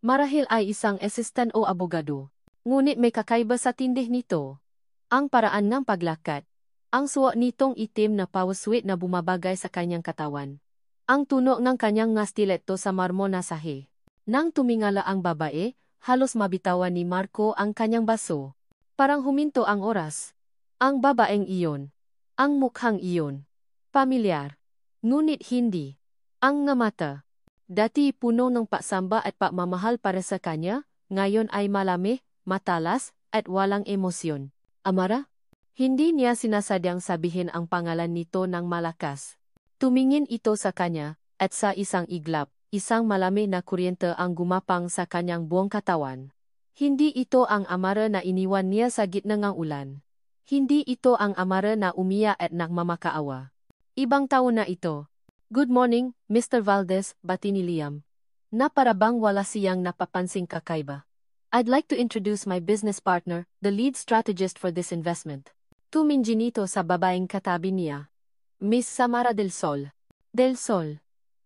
Speaker 1: Marahil ay isang assistant o abogado. Ngunit may kakaiba sa tindih nito. Ang paraan ng paglakad. Ang suot nitong itim na power suit na bumabagay sa kanyang katawan. Ang tunog ng kanyang stiletto sa marmo na sahi. Nang tumingala ang babae, halos mabitawan ni Marco ang kanyang baso. Parang huminto ang oras. Ang babaeng iyon. Ang mukhang iyon. Pamilyar. Ngunit hindi. Ang mata. Dati puno ng pagsamba at pagmamahal para sa kanya, ngayon ay malami, matalas, at walang emosyon. Amara? Hindi niya sinasadyang sabihin ang pangalan nito ng malakas. Tumingin ito sa kanya, at sa isang iglap, isang malamig na kuryente ang gumapang sa kanyang buong katawan. Hindi ito ang Amara na iniwan niya sa gitna ng ulan. Hindi ito ang Amara na umiyak at nagmamakaawa. Ibang tao na ito. Good morning, Mr. Valdez, bati ni Liam. Na parabang wala siyang napapansing kakaiba. I'd like to introduce my business partner, the lead strategist for this investment. Tumingin nito sa babaeng katabi niya. Miss Samara Del Sol. Del Sol.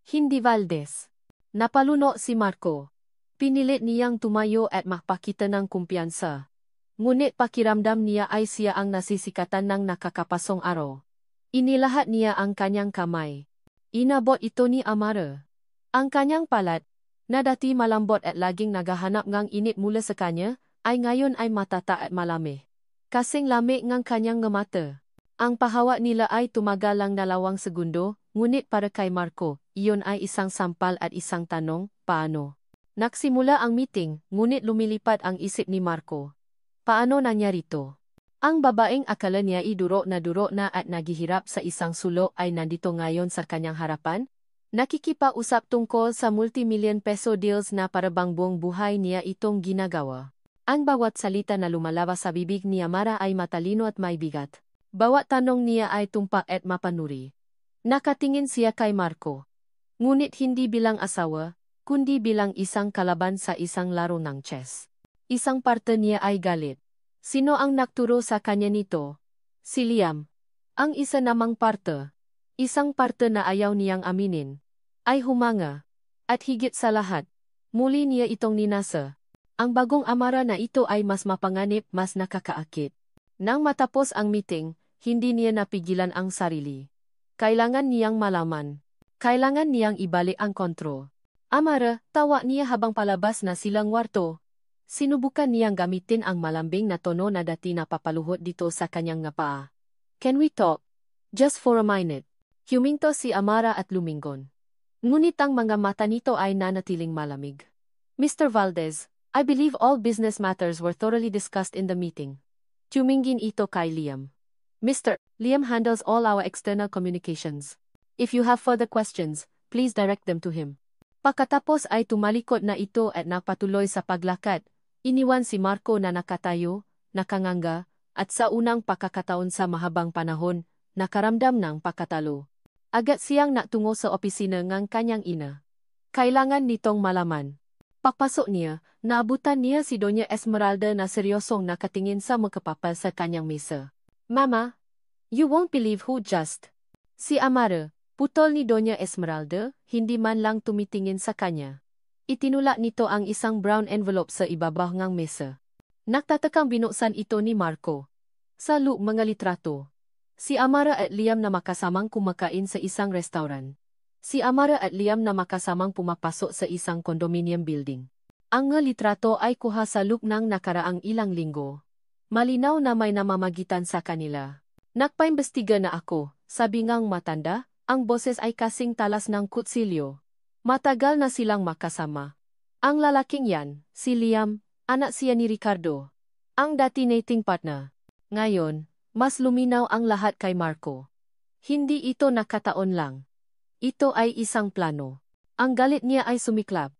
Speaker 1: Hindi Valdez. Napaluno si Marco. Pinilit niyang tumayo at makpakita ng kumpiyansa. Ngunit pakiramdam niya ay siya ang nasisikatan ng nakakapasong araw. Inilahat niya ang kanyang kamay. Inabot ito ni Amara. Ang kanyang palat, na dati malambot at laging naghahanap ng init mula sa kanya, ay ngayon ay matata at malami. Kasing lamig ng kanyang mata. Ang pahawa nila ay tumagal lang 2 segundo, ngunit para kay Marco, iyon ay isang sampal at isang tanong, paano? Nagsimula ang meeting, ngunit lumilipad ang isip ni Marco. Paano nangyari to? Ang babaeng akala niya duro na at naghihirap sa isang sulok ay nandito ngayon sa kanyang harapan? Nakikipausap tungkol sa multi-million peso deals na parabang buong buhay niya itong ginagawa. Ang bawat salita na lumalabas sa bibig ni Amara ay matalino at may bigat. Bawat tanong niya ay tumpak at mapanuri. Nakatingin siya kay Marco. Ngunit hindi bilang asawa, kundi bilang isang kalaban sa isang laro ng chess. Isang parte niya ay galit. Sino ang nagturo sa kanya nito? Si Liam. Ang isa namang parte. Isang parte na ayaw niyang aminin. Ay humanga. At higit sa lahat, muli niya itong ninasa. Ang bagong Amara na ito ay mas mapanganib, mas nakakaakit. Nang matapos ang meeting, hindi niya napigilan ang sarili. Kailangan niyang malaman. Kailangan niyang ibalik ang kontrol. Amara, tawa niya habang palabas na silang warto. Sinubukan niyang gamitin ang malambing na tono na dati napapaluhod dito sa kanyang paa. Can we talk? Just for a minute. Huminto si Amara at lumingon. Ngunit ang mga mata nito ay nanatiling malamig. Mr. Valdez, I believe all business matters were thoroughly discussed in the meeting. Tumingin ito kay Liam. Mr. Liam handles all our external communications. If you have further questions, please direct them to him. Pagkatapos ay tumalikod na ito at napatuloy sa paglakad. Iniwan si Marco na nakatayo, nakanganga, at sa unang pagkakataon sa mahabang panahon, nakaramdam ng pagkatalo. Agad siyang natungo sa opisina ng kanyang ina. Kailangan nitong malaman. Pagpasok niya, naabutan niya si Doña Esmeralda na seryosong nakatingin sa magkapapal sa kanyang mesa. Mama, you won't believe who just. Si Amara, putol ni Doña Esmeralda, hindi man lang tumitingin sa kanya. Itinulak nito ang isang brown envelope sa ibabaw ng mesa. Nagtatakang binuksan ito ni Marco. Sa loob mga litrato. Si Amara at Liam na makasamang kumakain sa isang restaurant. Si Amara at Liam na makasamang pumapasok sa isang condominium building. Ang mga litrato ay kuha sa loob ng nakaraang ilang linggo. Malinaw na may namamagitan sa kanila. Nagpaimbestiga na ako, sabi ngang matanda, ang boses ay kasing talas ng kutsilyo. Matagal na silang makasama. Ang lalaking yan, si Liam, anak siya ni Ricardo. Ang dati dating partner. Ngayon, mas luminaw ang lahat kay Marco. Hindi ito nakataon lang. Ito ay isang plano. Ang galit niya ay sumiklab.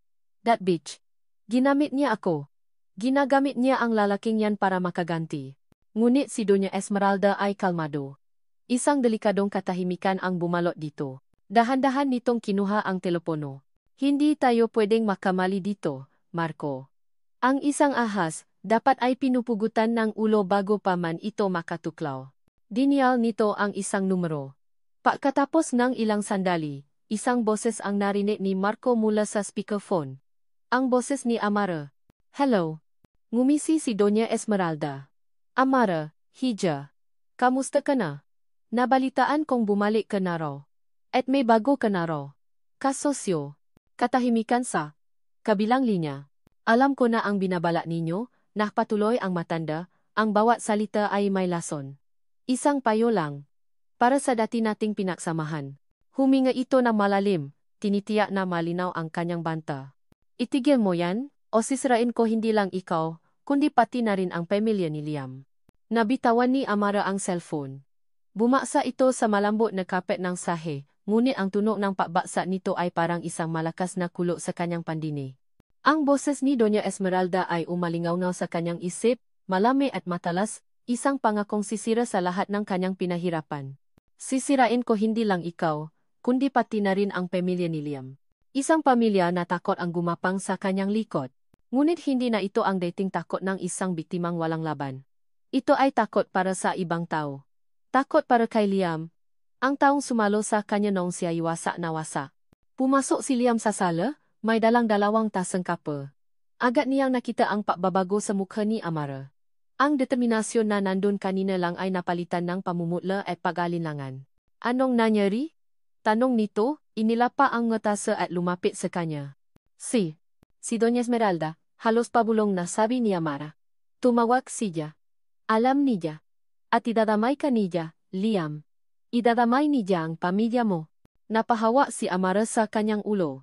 Speaker 1: That bitch. Ginamit niya ako. Ginagamit niya ang lalaking yan para makaganti. Ngunit si Doña Esmeralda ay kalmado. Isang delikadong katahimikan ang bumalot dito. Dahan-dahan nitong kinuha ang telepono. Hindi tayo pwedeng makamali dito, Marco. Ang isang ahas, dapat ay pinupugutan ng ulo bago pa man ito makatuklaw. Dinial nito ang isang numero. Pagkatapos ng ilang sandali, isang boses ang narinig ni Marco mula sa speakerphone. Ang boses ni Amara. Hello. Ngumisi si Doña Esmeralda. Amara, Hija. Kamusta ka na? Nabalitaan kong bumalik ka na raw. At may bago ka na raw. Kasosyo. Katahimikan sa kabilang linya. Alam ko na ang binabala ninyo, nakpatuloy ang matanda, ang bawat salita ay may lason. Isang payo lang. Para sa dati nating pinagsamahan. Huminga ito na malalim, tinitiyak na malinaw ang kanyang banta. Itigil mo yan, o sisirain ko hindi lang ikaw, kundi pati na rin ang pamilya ni Liam. Nabitawan ni Amara ang cellphone. Bumaksa ito sa malambot na kapet ng sahe, ngunit ang tunog ng pagbaksa nito ay parang isang malakas na kulo sa kanyang pandini. Ang boses ni Doña Esmeralda ay umalingaw sa kanyang isip, malami at matalas, isang pangakong sisira sa lahat ng kanyang pinahirapan. Sisirain ko hindi lang ikaw, kundi pati na rin ang pamilya ni Liam. Isang pamilya na takot ang gumapang sa kanyang likod. Ngunit hindi na ito ang dating takot ng isang biktimang walang laban. Ito ay takot para sa ibang tao. Takot para kay Liam, ang taong sumalo sa kanya noong siya wasak na wasak. Pumasok si Liam sa sala, may dalang dalawang tasang kape. Agad niyang nakita ang pagbabago sa mukha ni Amara. Ang determinasyon na nandun kanina lang ay napalitan ng pamumutla at pag-alinlangan. Anong nangyari? Tanong nito, inilapa ang ngatasa at lumapit sa kanya. Si Doña Esmeralda, halos pabulong na sabi ni Amara. Tumawag siya. Alam niya. At idadamay ka niya, Liam. Idadamay niya ang pamilya mo. Napahawa si Amara sa kanyang ulo.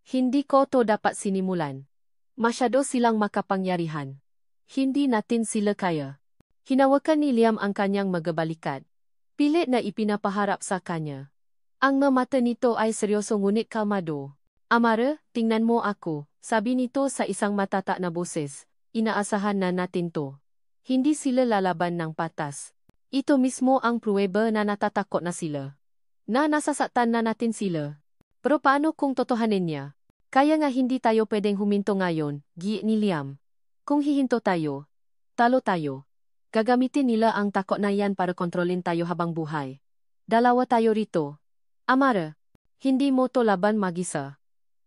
Speaker 1: Hindi ko to dapat sinimulan. Masyado silang makapangyarihan. Hindi natin sila kaya. Hinawakan ni Liam ang kanyang magabalikat. Pilit na ipinapaharap sa kanya. Ang mata nito ay seryoso ngunit kalmado. Amara, tingnan mo ako, sabi nito sa isang matata na boses. Inaasahan na natin to. Hindi sila lalaban ng patas. Ito mismo ang pruweba na natatakot na sila. Na nasasaktan na natin sila. Pero paano kung totohanin niya? Kaya nga hindi tayo pwedeng huminto ngayon, giit ni Liam. Kung hihinto tayo, talo tayo. Gagamitin nila ang takot na yan para kontrolin tayo habang buhay. Dalawa tayo rito. Amara, hindi mo to laban mag-isa.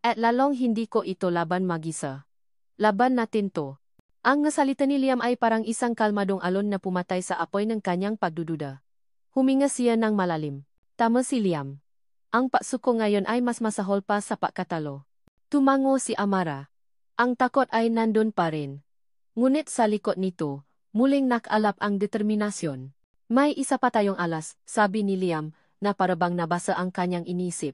Speaker 1: At lalong hindi ko ito laban mag-isa. Laban natin to. Ang salita ni Liam ay parang isang kalmadong alon na pumatay sa apoy ng kanyang pagdududa. Huminga siya ng malalim. Tama si Liam. Ang pagsuko ngayon ay mas masahol pa sa pagkatalo. Tumango si Amara. Ang takot ay nandun pa rin. Ngunit sa likod nito, muling nakalap ang determinasyon. May isa pa tayong alas, sabi ni Liam, na parabang nabasa ang kanyang inisip.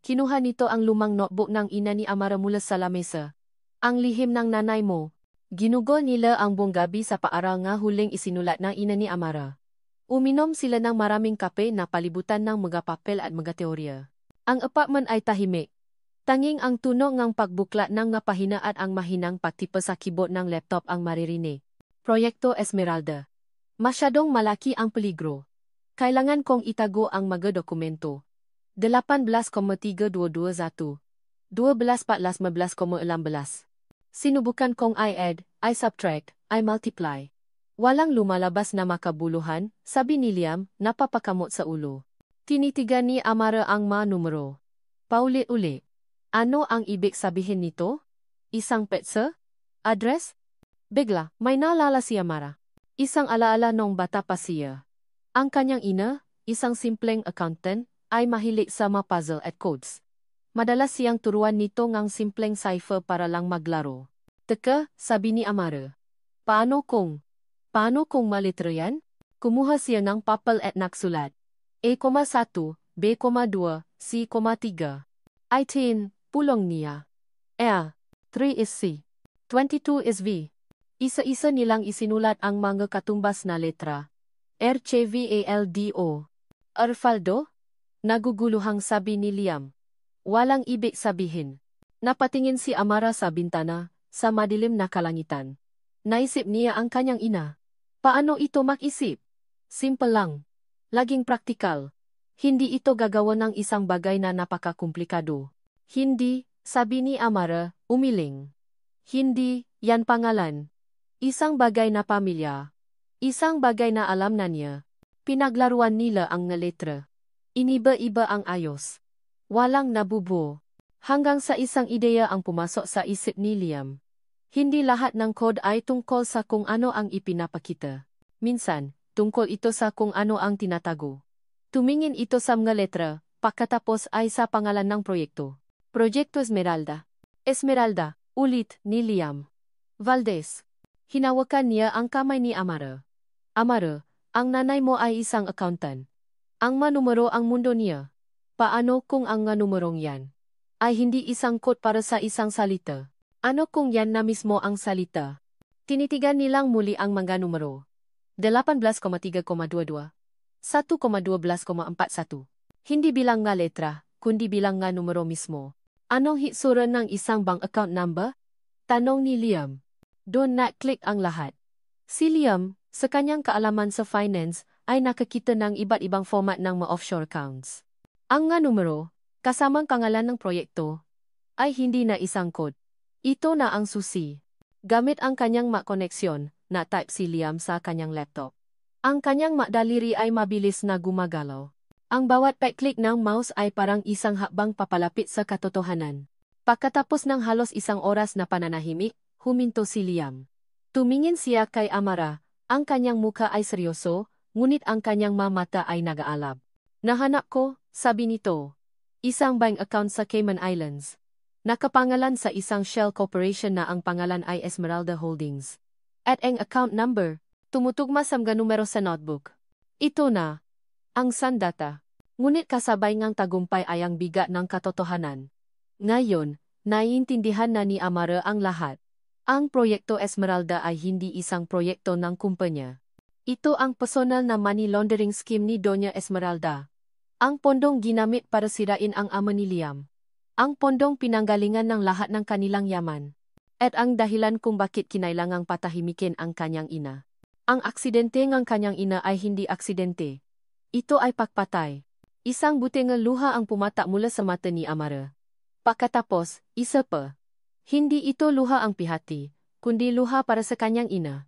Speaker 1: Kinuha nito ang lumang notebook ng ina ni Amara mula sa lamesa. Ang lihim ng nanay mo. Ginugol nila ang buong gabi sa paaral nga huling isinulat ng ina ni Amara. Uminom sila ng maraming kape na palibutan ng mga papel at mga teorya. Ang apartment ay tahimik. Tanging ang tunog ng pagbuklat ng nga pahina at ang mahinang pagtipa sa keyboard ng laptop ang maririnig. Proyekto Esmeralda. Masyadong malaki ang peligro. Kailangan kong itago ang mga dokumento. 18,322 12,14,16. Sinubukan kong i-add, i-subtract, i-multiply. Walang lumalabas na makabuluhan, sabi ni Liam, napapakamot sa ulo. Tinitigan ni Amara ang mga numero. Paulit-uli. Ano ang ibig sabihin nito? Isang petsa? Address? Bigla, may naalala si Amara. Isang alaala nung bata pa siya. Ang kanyang ina, isang simpleng accountant, ay mahilig sa mga puzzle at codes. Madalas siyang turuan nito ng simpleng cipher para lang maglaro. Teka, sabi ni Amara. Paano kung malitro yan? Kumuha siya ng papel at naksulat. A,1, B,2, C,3. I 10, pulong niya. 3 is C. 22 is V. Isa-isa nilang isinulat ang mga katumbas na letra. RCVALDO. Arfaldo? Naguguluhang sabi ni Liam. Walang ibig sabihin. Napatingin si Amara sa bintana, sa madilim na kalangitan. Naisip niya ang kanyang ina. Paano ito mag-isip? Simple lang. Laging praktikal. Hindi ito gagawa ng isang bagay na napakakomplikado. Hindi, sabi ni Amara, umiling. Hindi, yan pangalan. Isang bagay na pamilya. Isang bagay na alam na niya. Pinaglaruan nila ang letra. Iniba-iba ang ayos. Walang nabubuo. Hanggang sa isang ideya ang pumasok sa isip ni Liam. Hindi lahat ng code ay tungkol sa kung ano ang ipinapakita. Minsan, tungkol ito sa kung ano ang tinatago. Tumingin ito sa mga letra, pagkatapos ay sa pangalan ng proyekto. Proyekto Esmeralda. Esmeralda, ulit ni Liam. Valdez. Hinawakan niya ang kamay ni Amara. Amara, ang nanay mo ay isang accountant. Ang manumero ang mundo niya. Paano kung ang numerong yan ay hindi isang code para sa isang salita? Ano kung yan na mismo ang salita? Tinitigan nilang muli ang mga numero. 18,3,22. 1,12,41. Hindi bilang nga letra, kundi bilang nga numero mismo. Anong hitsura ng isang bank account number? Tanong ni Liam. Doon na-click ang lahat. Si Liam, sa kanyang kaalaman sa finance, ay nakakita ng iba't ibang format ng mga offshore accounts. Ang nga numero, kasamang pangalan ng proyekto, ay hindi na isang code. Ito na ang susi. Gamit ang kanyang makoneksyon, na-type si Liam sa kanyang laptop. Ang kanyang daliri ay mabilis na gumagalaw. Ang bawat pag-click ng mouse ay parang isang hakbang papalapit sa katotohanan. Pagkatapos ng halos isang oras na pananahimik, huminto si Liam. Tumingin siya kay Amara, ang kanyang muka ay seryoso, ngunit ang kanyang mata ay nag-aalab. Nahanap ko, sabi nito. Isang bank account sa Cayman Islands. Nakapangalan sa isang shell corporation na ang pangalan ay Esmeralda Holdings. At ang account number, tumutugma sa mga numero sa notebook. Ito na ang sandata. Ngunit kasabay ngang tagumpay ay ang bigat ng katotohanan. Ngayon, naiintindihan na ni Amara ang lahat. Ang proyekto Esmeralda ay hindi isang proyekto ng kumpanya. Ito ang personal na money laundering scheme ni Doña Esmeralda. Ang pondong ginamit para sirain ang ama ni Liam. Ang pondong pinanggalingan ng lahat ng kanilang yaman. At ang dahilan kung bakit kinailangang patahimikin ang kanyang ina. Ang aksidente ng kanyang ina ay hindi aksidente. Ito ay pagpatay. Isang buting luha ang pumata mula sa mata ni Amara. Pagkatapos, isa pa. Hindi ito luha ang pihati, kundi luha para sa kanyang ina.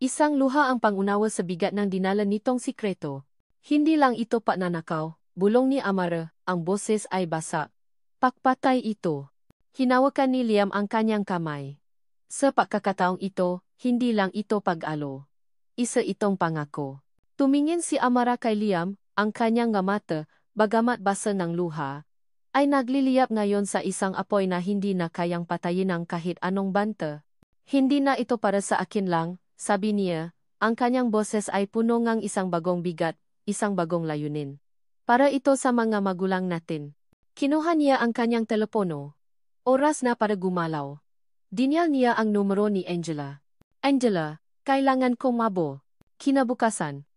Speaker 1: Isang luha ang pangunawa sa bigat ng dinala nitong sikreto. Hindi lang ito pananakaw, bulong ni Amara, ang boses ay basa. Pagpatay ito. Hinawakan ni Liam ang kanyang kamay. Sa pagkakataong ito, hindi lang ito pag-alo. Isa itong pangako. Tumingin si Amara kay Liam, ang kanyang mata, bagamat basa ng luha, ay nagliliyap ngayon sa isang apoy na hindi na kayang patayin ng kahit anong banta. Hindi na ito para sa akin lang, sabi niya, ang kanyang boses ay puno ng isang bagong bigat, isang bagong layunin. Para ito sa mga magulang natin. Kinuha niya ang kanyang telepono. Oras na para gumalaw. Dinyal niya ang numero ni Angela. Angela, kailangan kong mabo. Kinabukasan.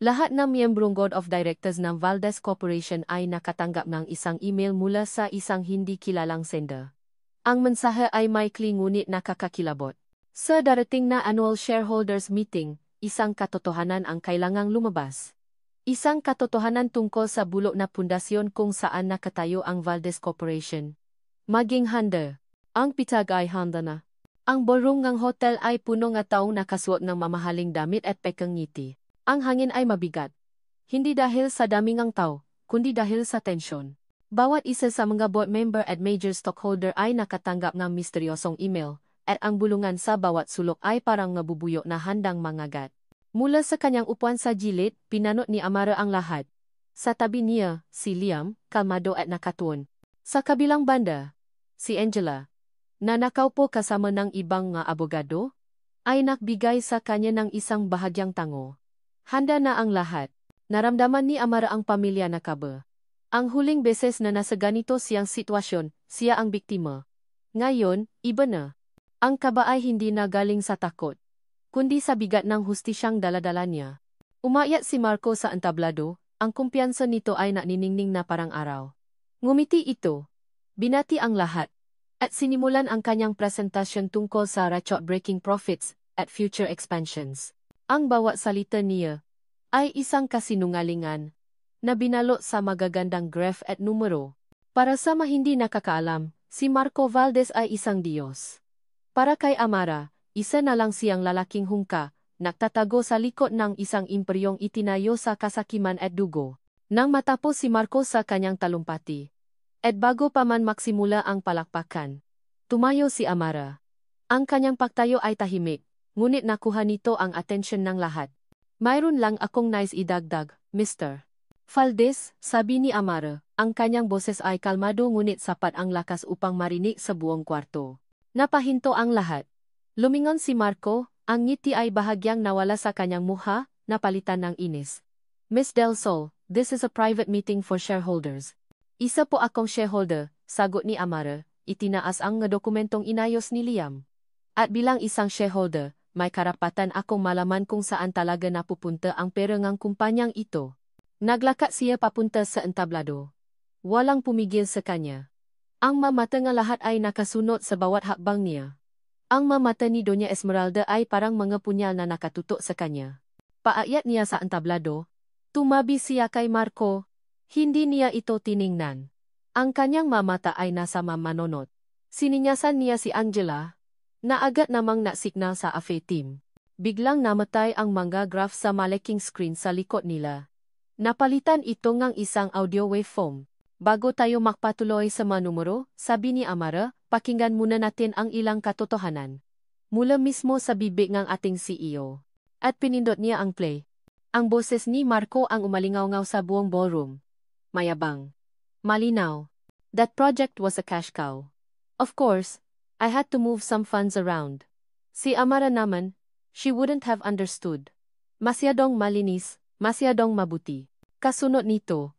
Speaker 1: Lahat ng miyembrong Board of Directors ng Valdez Corporation ay nakatanggap ng isang email mula sa isang hindi kilalang sender. Ang mensahe ay maikli ngunit nakakakilabot. Sa darating na annual shareholders meeting, isang katotohanan ang kailangang lumabas. Isang katotohanan tungkol sa bulok na pundasyon kung saan nakatayo ang Valdez Corporation. Maging handa. Ang pitag ay handa na. Ang ballroom ng hotel ay puno ng taong nakasuot ng mamahaling damit at pekang ngiti. Ang hangin ay mabigat. Hindi dahil sa daming ang tao, kundi dahil sa tensyon. Bawat isa sa mga board member at major stockholder ay nakatanggap ng misteryosong email, at ang bulungan sa bawat sulok ay parang nabubuyo na handang mangagat. Mula sa kanyang upuan sa gilid, pinanot ni Amara ang lahat. Sa tabi niya, si Liam, kalmado at nakatuon. Sa kabilang banda, si Angela, na nakaupo kasama ng ibang mga abogado, ay nagbigay sa kanya ng isang bahagyang tango. Handa na ang lahat. Naramdaman ni Amara ang pamilya na kaba. Ang huling beses na nasa ganito siyang sitwasyon, siya ang biktima. Ngayon, iba na. Ang kaba ay hindi na galing sa takot, kundi sa bigat ng hustisyang daladala niya. Umayat si Marco sa entablado, ang kumpiyansa nito ay naniningning na parang araw. Ngumiti ito. Binati ang lahat. At sinimulan ang kanyang presentasyon tungkol sa record-breaking profits at future expansions. Ang bawat salita niya ay isang kasinungalingan na binalot sa magagandang graph at numero. Para sa mga hindi nakakaalam, si Marco Valdez ay isang Diyos. Para kay Amara, isa na lang siyang lalaking hungka, nagtatago sa likod ng isang imperyong itinayo sa kasakiman at dugo. Nang matapos si Marco sa kanyang talumpati, at bago pa man maksimula ang palakpakan, tumayo si Amara. Ang kanyang pagtayo ay tahimik, ngunit nakuha nito ang atensyon ng lahat. Mayroon lang akong nais idagdag, Mr. Valdez, sabi ni Amara, ang kanyang boses ay kalmado ngunit sapat ang lakas upang marinig sa buong kwarto. Napahinto ang lahat. Lumingon si Marco, ang ngiti ay bahagyang nawala sa kanyang mukha, napalitan ng inis. Miss Del Sol, this is a private meeting for shareholders. Isa po akong shareholder, sagot ni Amara, itinaas ang dokumentong inayos ni Liam. At bilang isang shareholder, may karapatan akong malaman kung saan talaga napupunta ang pera ng kumpanyang ito. Naglakad siya papunta sa entablado. Walang pumigil sa kanya. Ang mamata ng lahat ay nakasunod sa bawat hakbang niya. Ang mamata ni Doña Esmeralda ay parang mga punyal na nakatutok sa kanya. Paakyat niya sa entablado. Tumabi siya kay Marco. Hindi niya ito tiningnan. Ang kanyang mamata ay nasa mamanonot. Sininyasan niya si Angela, na agad namang nasignal sa AFE team. Biglang namatay ang mga graph sa malaking screen sa likod nila. Napalitan ito ng isang audio waveform. Bago tayo makpatuloy sa mga numero, sabi ni Amara, pakinggan muna natin ang ilang katotohanan. Mula mismo sa bibig ng ating CEO. At pinindot niya ang play. Ang boses ni Marco ang umalingaw-ngaw sa buong ballroom. Mayabang. Malinaw. That project was a cash cow. Of course, I had to move some funds around. Si Amara naman, she wouldn't have understood. Masyadong malinis, masyadong mabuti. Kasunod nito,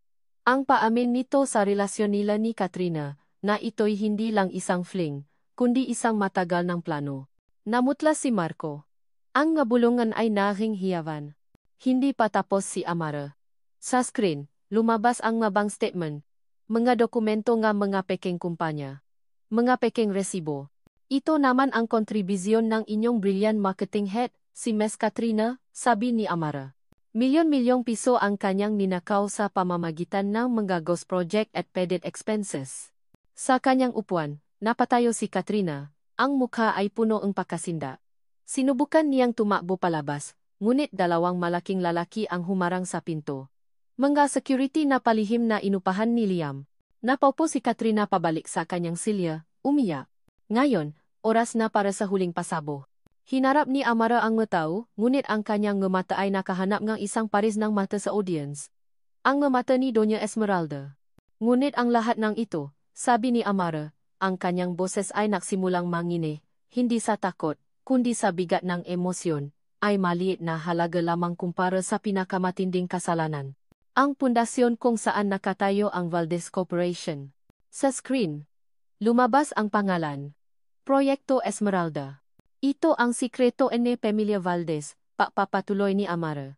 Speaker 1: ang paamin nito sa relasyon nila ni Katrina, na ito'y hindi lang isang fling, kundi isang matagal ng plano. Namutla si Marco. Ang ngabulungan ay naging hiyawan. Hindi pa tapos si Amara. Sa screen, lumabas ang mabang statement. Mga dokumento nga mga peking kumpanya. Mga peking resibo. Ito naman ang kontribusyon ng inyong brilliant marketing head, si Ms. Katrina, sabi ni Amara. Milyon-milyong piso ang kanyang ninakaw sa pamamagitan ng mga ghost project at padded expenses. Sa kanyang upuan, napatayo si Katrina, ang mukha ay puno ng pagkasinda. Sinubukan niyang tumakbo palabas, ngunit dalawang malaking lalaki ang humarang sa pinto. Mga security na palihim na inupahan ni Liam. Napaupo si Katrina pabalik sa kanyang silya, umiyak. Ngayon, oras na para sa huling pasabo. Hinarap ni Amara ang matao, ngunit ang kanyang mata ay nakahanap ng isang paris ng mata sa audience. Ang mata ni Doña Esmeralda. Ngunit ang lahat ng ito, sabi ni Amara, ang kanyang boses ay nagsimulang mangini, hindi sa takot, kundi sa bigat ng emosyon, ay maliit na halaga lamang kumpara sa pinakamatinding kasalanan. Ang pundasyon kung saan nakatayo ang Valdez Corporation. Sa screen, lumabas ang pangalan. Proyekto Esmeralda. Ito ang sikreto ni Pamilya Valdez, papatuloy ni Amara.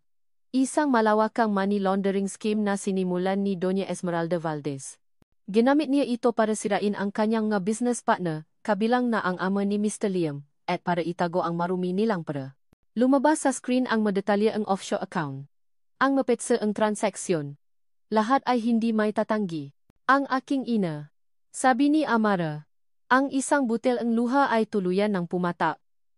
Speaker 1: Isang malawakang money laundering scheme na sinimulan ni Doña Esmeralda Valdez. Ginamit niya ito para sirain ang kanyang nga business partner, kabilang na ang ama ni Mr. Liam, at para itago ang marumi nilang pera. Lumabas sa screen ang madetalye ang offshore account. Ang mapetsa ang transaksyon. Lahat ay hindi may tatanggi. Ang aking ina. Sabi ni Amara. Ang isang butel ang luha ay tuluyan ng pumata.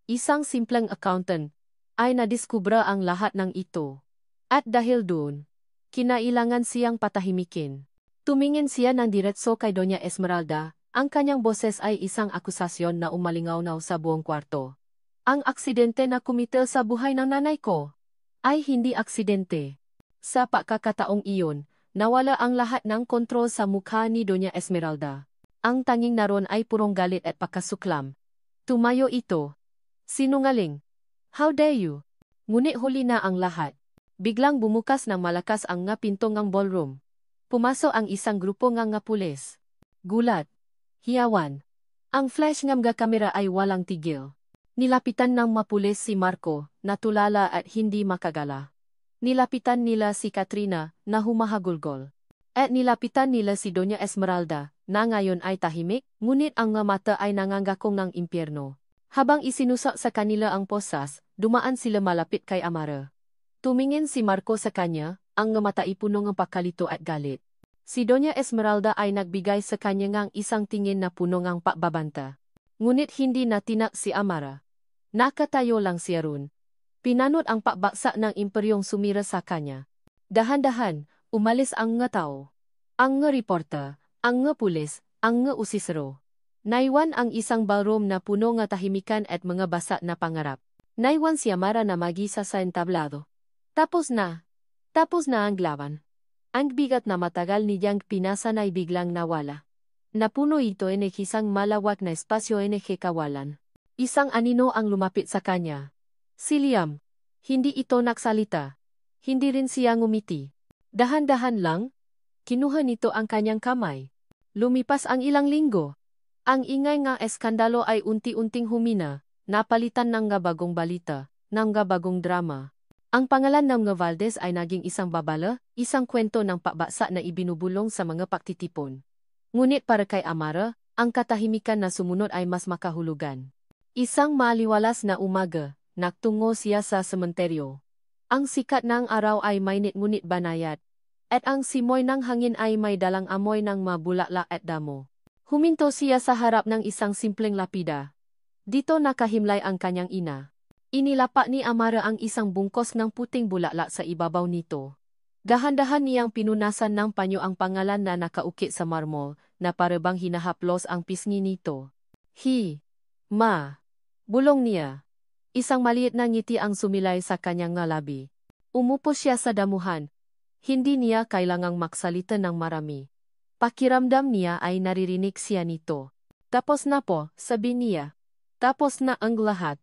Speaker 1: Isang simpleng accountant ay nadiskubra ang lahat ng ito. At dahil doon, kinailangan siyang patahimikin. Tumingin siya ng diretso kay Doña Esmeralda, ang kanyang boses ay isang akusasyon na umalingaw-naw sa buong kwarto. Ang aksidente na kumitil sa buhay ng nanay ko ay hindi aksidente. Sa pagkakataong iyon, nawala ang lahat ng kontrol sa mukha ni Doña Esmeralda. Ang tanging naroon ay purong galit at pakasuklam. Tumayo ito. Sinungaling. How dare you? Ngunit huli na ang lahat. Biglang bumukas ng malakas ang nga pinto ng ballroom. Pumasok ang isang grupo ng nga pulis. Gulat. Hiyawan. Ang flash ng nga kamera ay walang tigil. Nilapitan ng mapulis si Marco, natulala at hindi makagala. Nilapitan nila si Katrina, na humahagulgol. At nilapitan nila si Doña Esmeralda, na ngayon ay tahimik, ngunit ang nga mata ay nangangakong ng impyerno. Habang isinusak sa kanila ang posas, dumaan sila malapit kay Amara. Tumingin si Marco sa kanya, ang nga mata ipuno ng pagkalito at galit. Si Doña Esmeralda ay nagbigay sa kanya ngang isang tingin na puno ng pakbabanta. Ngunit hindi natinak si Amara. Nakatayo lang siya ron. Pinanot ang pakbaksak ng imperyong sumira sa kanya. Dahan-dahan, umalis ang nga tao. Ang nga reporter, ang nga pulis, ang nga usisero. Naiwan ang isang ballroom na puno nga tahimikan at mga basa na pangarap. Naiwan si Amara na magisa sa entablado. Tapos na ang laban. Ang bigat na matagal niyang pinasan ay biglang nawala. Napuno ito en isang malawak na espasyo en kawalan. Isang anino ang lumapit sa kanya. Si Liam. Hindi ito nagsalita. Hindi rin siya ngumiti. Dahan-dahan lang. Kinuha nito ang kanyang kamay. Lumipas ang ilang linggo. Ang ingay nga eskandalo ay unti-unting humina, napalitan ng nga bagong balita, ng nga bagong drama. Ang pangalan ng nga Valdez ay naging isang babala, isang kwento ng pakbaksak na ibinubulong sa mga paktitipon. Ngunit para kay Amara, ang katahimikan na sumunod ay mas makahulugan. Isang maliwalas na umaga, nagtungo siya sa sementeryo. Ang sikat ng araw ay mainit ngunit banayad, at ang simoy ng hangin ay may dalang amoy ng mabulaklak at damo. Huminto siya sa harap ng isang simpleng lapida. Dito nakahimlay ang kanyang ina. Inilapak ni Amara ang isang bungkos ng puting bulaklak sa ibabaw nito. Dahan-dahan niyang pinunasan ng panyo ang pangalan na nakaukit sa marmol, na parabang hinahaplos ang pisngi nito. Ma. Bulong niya. Isang maliit na ngiti ang sumilay sa kanyang labi. Umupo siya sa damuhan. Hindi niya kailangang maksalita ng marami. Pakiramdam niya ay naririnig siya nito. Tapos na po, sabi niya. Tapos na ang lahat.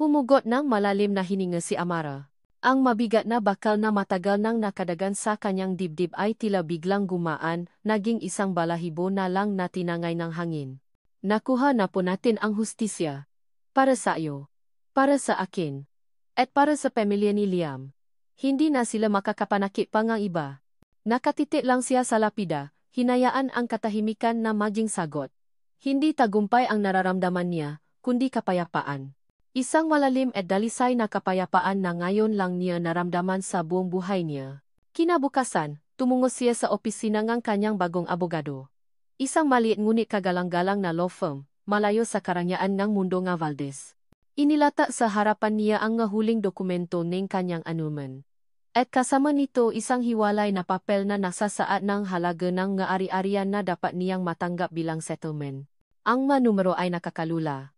Speaker 1: Humugot ng malalim na hininga si Amara. Ang mabigat na bakal na matagal nang nakadagan sa kanyang dibdib ay tila biglang gumaan, naging isang balahibo na lang na tinangay ng hangin. Nakuha na po natin ang hustisya. Para sa iyo. Para sa akin. At para sa pamilya ni Liam. Hindi na sila makakapanakit pa ng iba. Nakatitik lang siya sa lapida, hinayaan ang katahimikan na maging sagot. Hindi tagumpay ang nararamdaman niya, kundi kapayapaan. Isang malalim at dalisay na kapayapaan na ngayon lang niya naramdaman sa buong buhay niya. Kinabukasan, tumungo siya sa opisina ng kanyang bagong abogado. Isang maliit ngunit kagalang-galang na law firm, malayo sa karangyaan ng mundo nga Valdez. Inilata sa harapan niya ang huling dokumento ng kanyang anuman. At kasama nito isang hiwalay na papel na nasasaad ng halaga ng nga ari-arian na dapat niyang matanggap bilang settlement. Ang numero ay nakakalula.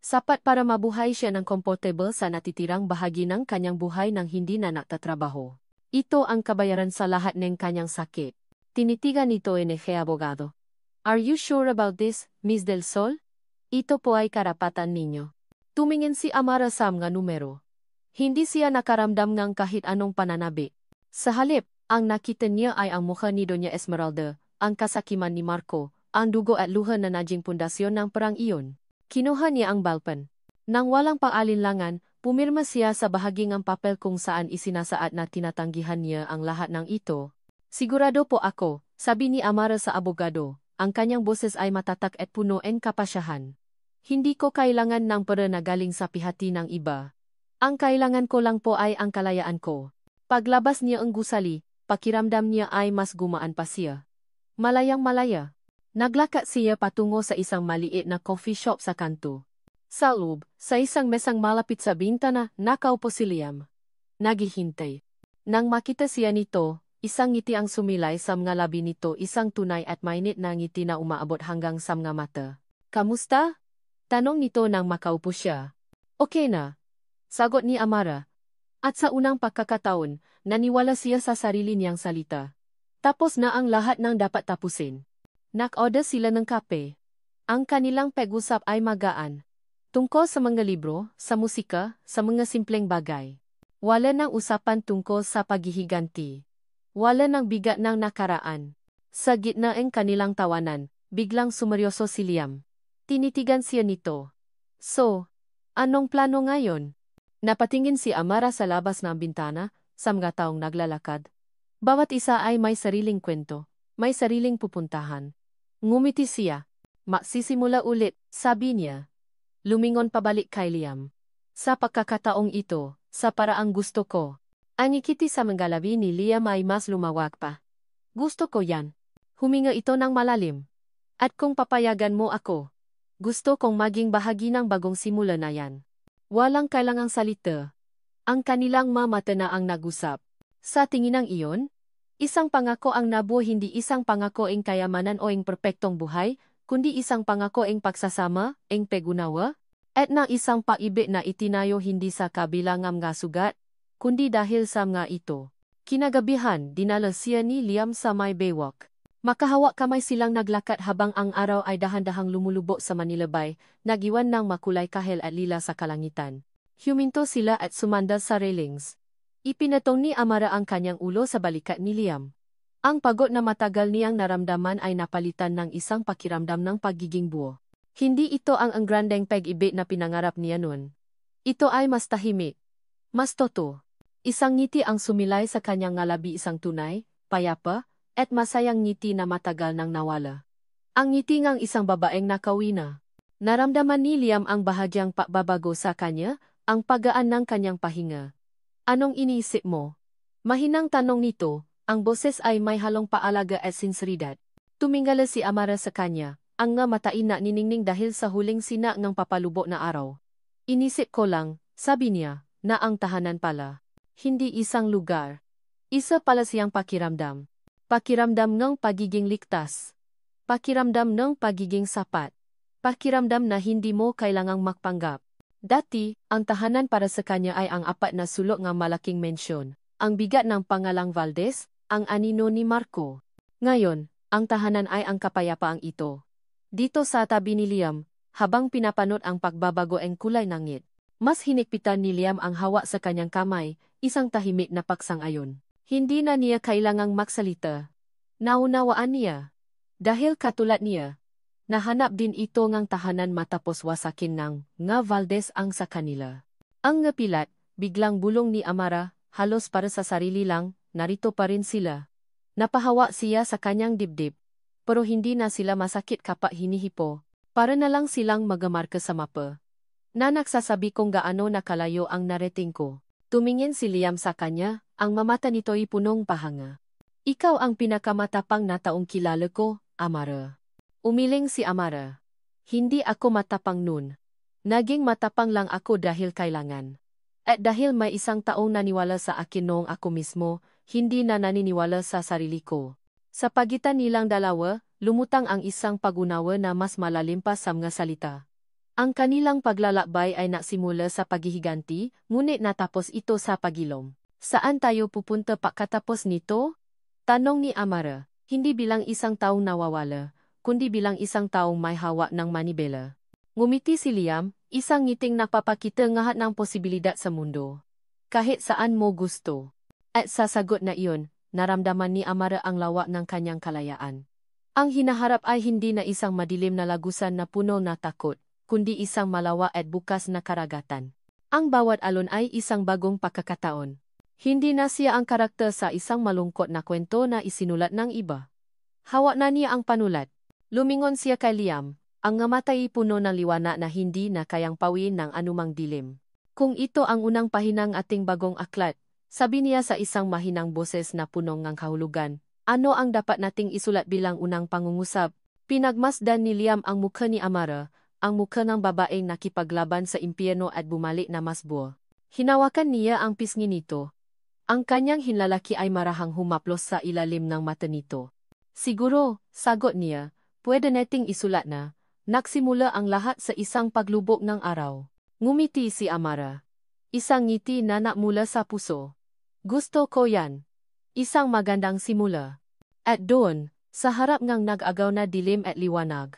Speaker 1: Sapat para mabuhay siya ng komportable sa natitirang bahagi ng kanyang buhay nang hindi na nagtatrabaho. Ito ang kabayaran sa lahat ng kanyang sakit. Tinitigan nito en abogado. Are you sure about this, Miss Del Sol? Ito po ay karapatan ninyo. Tumingin si Amara sa mga numero. Hindi siya nakaramdam ng kahit anong pananabi. Sa halip, ang nakita niya ay ang mukha ni Doña Esmeralda, ang kasakiman ni Marco, ang dugo at luha na naging pundasyon ng perang iyon. Kinuha niya ang ballpen. Nang walang pang-alinlangan, pumirma siya sa bahaging ang papel kung saan isinasaad na tinatanggihan niya ang lahat ng ito. Sigurado po ako, sabi ni Amara sa abogado, ang kanyang boses ay matatak at puno ng kapasyahan. Hindi ko kailangan ng pera na galing sa pihati ng iba. Ang kailangan ko lang po ay ang kalayaan ko. Paglabas niya ang gusali, pakiramdam niya ay mas gumaan pa siya. Malayang-malaya. Naglakad siya patungo sa isang maliit na coffee shop sa kanto. Sa loob, sa isang mesang malapit sa bintana, nakaupo si Liam. Naghihintay. Nang makita siya nito, Isang ngiti ang sumilay sa mga labi nito, isang tunay at mainit na ngiti na umaabot hanggang sa mga mata. Kamusta? Tanong nito nang makaupo siya. Okay na. Sagot ni Amara. At sa unang pagkakataon, naniwala siya sa sarili niyang salita. Tapos na ang lahat ng dapat tapusin. Nak-order sila ng kape. Ang kanilang pag-usap ay magaan. Tungkol sa mga libro, sa musika, sa mga simpleng bagay. Wala nang usapan tungkol sa paghihiganti. Wala nang bigat ng nakaraan. Sa gitna ng kanilang tawanan, biglang sumeryoso si Liam. Tinitigan siya nito. So, anong plano ngayon? Napatingin si Amara sa labas ng bintana, sa mga taong naglalakad. Bawat isa ay may sariling kwento, may sariling pupuntahan. Ngumiti siya. Magsisimula ulit, sabi niya. Lumingon pabalik kay Liam. Sa pagkakataong ito, sa paraang gusto ko. Ang ikiti sa mga labi ni Liam ay mas lumawak pa. Gusto ko yan. Huminga ito ng malalim. At kung papayagan mo ako, gusto kong maging bahagi ng bagong simula na yan. Walang kailangang salita. Ang kanilang mamata na ang nag-usap. Sa tinginang iyon, isang pangako ang nabuo, hindi isang pangako ang kayamanan o ang perpektong buhay, kundi isang pangako ang pagsasama, ang pag-unawa, at na isang paibig na itinayo hindi sa kabilang mga sugat, kundi dahil sa mga ito. Kinagabihan, dinala siya ni Liam sa may baywalk. Makahawak kamay silang naglakad habang ang araw ay dahan-dahang lumulubog sa Manilabay, nagiwan ng makulay kahel at lila sa kalangitan. Huminto sila at sumandal sa railings. Ipinatong ni Amara ang kanyang ulo sa balikat ni Liam. Ang pagod na matagal niyang naramdaman ay napalitan ng isang pakiramdam ng pagiging buo. Hindi ito ang grandeng pag-ibig na pinangarap niya noon. Ito ay mas tahimik. Mas totoo. Isang ngiti ang sumilay sa kanyang ngalabi, isang tunay, payapa, at masayang ngiti na matagal nang nawala. Ang ngiti ng isang babaeng nakawina. Naramdaman ni Liam ang bahagyang pagbabago sa kanya, ang pagaan ng kanyang pahinga. Anong iniisip mo? Mahinang tanong nito. Ang boses ay may halong paalaga at sinseridad. Tumingala si Amara sa kanya, ang nga matain na niningning dahil sa huling sina ng papalubok na araw. Inisip ko lang, sabi niya, na ang tahanan pala. Hindi isang lugar. Isa pala siyang pakiramdam. Pakiramdam ng pagiging ligtas. Pakiramdam ng pagiging sapat. Pakiramdam na hindi mo kailangang magpanggap. Dati, ang tahanan para sa kanya ay ang apat na sulok ng malaking mensyon. Ang bigat ng pangalang Valdez, ang anino ni Marco. Ngayon, ang tahanan ay ang kapayapaang ito. Dito sa tabi ni Liam, habang pinapanot ang pagbabago ang kulay ng ngit. Mas hinigpitan ni Liam ang hawak sa kanyang kamay, isang tahimik na pagsang-ayon. Hindi na niya kailangang magsalita. Naunawaan niya. Dahil katulad niya, nahanap din ito ngang tahanan matapos wasakin ng nga Valdez ang sa kanila. Ang ngapilat, biglang bulong ni Amara, halos para sa sarili lang, narito pa rin sila. Napahawa siya sa kanyang dibdib. Pero hindi na sila masakit kapag hinihipo. Para na lang silang magamarka sa mapa. Na nagsasabi kung gaano nakalayo ang narating ko. Tumingin si Liam sa kanya, ang mamata nito'y punong pahanga. Ikaw ang pinakamatapang na taong kilala ko, Amara. Umiling si Amara. Hindi ako matapang nun. Naging matapang lang ako dahil kailangan. At dahil may isang taong naniwala sa akin noong ako mismo, hindi na naniniwala sa sarili ko. Sa pagitan nilang dalawa, lumutang ang isang pag-unawa na mas malalim pa sa mga salita. Ang kanilang paglalakbay ay nagsimula sa paghihiganti, ngunit natapos ito sa pagilom. Saan tayo pupunta pagkatapos nito? Tanong ni Amara, hindi bilang isang taong nawawala, kundi bilang isang taong may hawak ng manibela. Ngumiti si Liam, isang ngiting napapakita lahat ng posibilidad sa mundo. Kahit saan mo gusto. At sa sagot na iyon, naramdaman ni Amara ang lawak ng kanyang kalayaan. Ang hinaharap ay hindi na isang madilim na lagusan na puno na takot, kundi isang malawak at bukas na karagatan. Ang bawat alon ay isang bagong pagkakataon. Hindi na siya ang karakter sa isang malungkot na kwento na isinulat ng iba. Hawak na niya ang panulat. Lumingon siya kay Liam, ang ngamatay puno ng liwanag na hindi na kayang pawin ng anumang dilim. Kung ito ang unang pahinang ating bagong aklat, sabi niya sa isang mahinang boses na punong ng kahulugan, ano ang dapat nating isulat bilang unang pangungusap? Pinagmasdan ni Liam ang mukha ni Amara, ang mukha ng babaeng nakipaglaban sa impyerno at bumalik na mas buo. Hinawakan niya ang pisngi nito. Ang kanyang hinlalaki ay marahang humaplos sa ilalim ng mata nito. Siguro, sagot niya, pwede nating isulat na, nagsimula ang lahat sa isang paglubog ng araw. Ngumiti si Amara. Isang ngiti na mula sa puso. Gusto ko yan. Isang magandang simula. At doon, sa harap ngang nag-agaw na dilim at liwanag.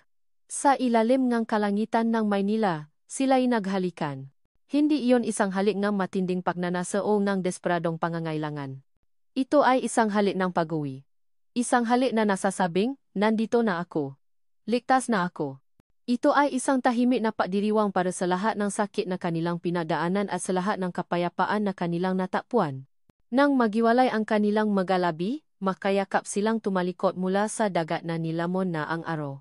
Speaker 1: Sa ilalim ngang kalangitan ng Maynila, sila'y naghalikan. Hindi iyon isang halik ng matinding pagnanasa o ng desperadong pangangailangan. Ito ay isang halik ng pag-uwi. Isang halik na nasasabing, nandito na ako. Ligtas na ako. Ito ay isang tahimik na pagdiriwang para sa lahat ng sakit na kanilang pinagdaanan at sa lahat ng kapayapaan na kanilang natakpuan. Nang magiwalay ang kanilang magalabi, makayakap silang tumalikod mula sa dagat na nilamon na ang araw.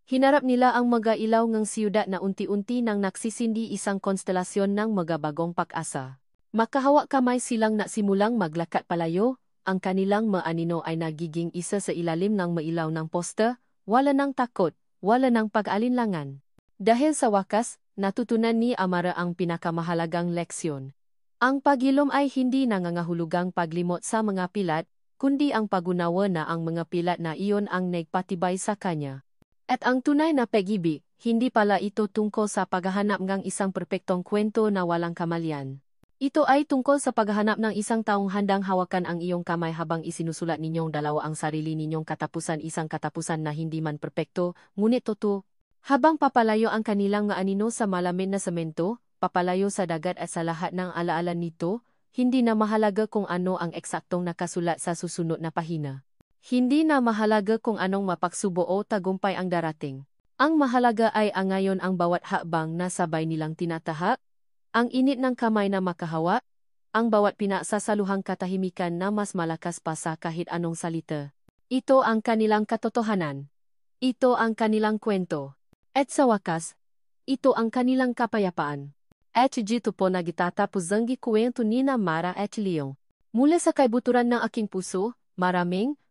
Speaker 1: Hinarap nila ang mag-ilaw ngang siyudad na unti-unti nang nagsisindi isang konstelasyon ng magabagong pag-asa. Makahawak kamay silang nasimulang maglakad palayo, ang kanilang maanino ay nagiging isa sa ilalim ng mailaw ng poster, wala ng takot, wala ng pag-alinlangan. Dahil sa wakas, natutunan ni Amara ang pinakamahalagang leksyon. Ang pagilom ay hindi nangangahulugang paglimot sa mga pilat, kundi ang pagunawa na ang mga pilat na iyon ang nagpatibay sa kanya. At ang tunay na pag-ibig, hindi pala ito tungkol sa paghahanap ng isang perpektong kwento na walang kamalian. Ito ay tungkol sa paghahanap ng isang taong handang hawakan ang iyong kamay habang isinusulat ninyong dalawa ang sarili ninyong katapusan, isang katapusan na hindi man perpekto, ngunit totoo. Habang papalayo ang kanilang maanino sa malamig na semento, papalayo sa dagat at sa lahat ng alaala nito, hindi na mahalaga kung ano ang eksaktong nakasulat sa susunod na pahina. Hindi na mahalaga kung anong mapagsubo o tagumpay ang darating. Ang mahalaga ay ang ngayon, ang bawat hakbang na sabay nilang tinatahak, ang init ng kamay na makahawak, ang bawat pinagsasaluhang katahimikan na mas malakas pa sa kahit anong salita. Ito ang kanilang katotohanan. Ito ang kanilang kwento. At sa wakas, ito ang kanilang kapayapaan. At dito po nagtatapos ang kwento ni Amara at Leon. Mula sa kaibuturan ng aking puso,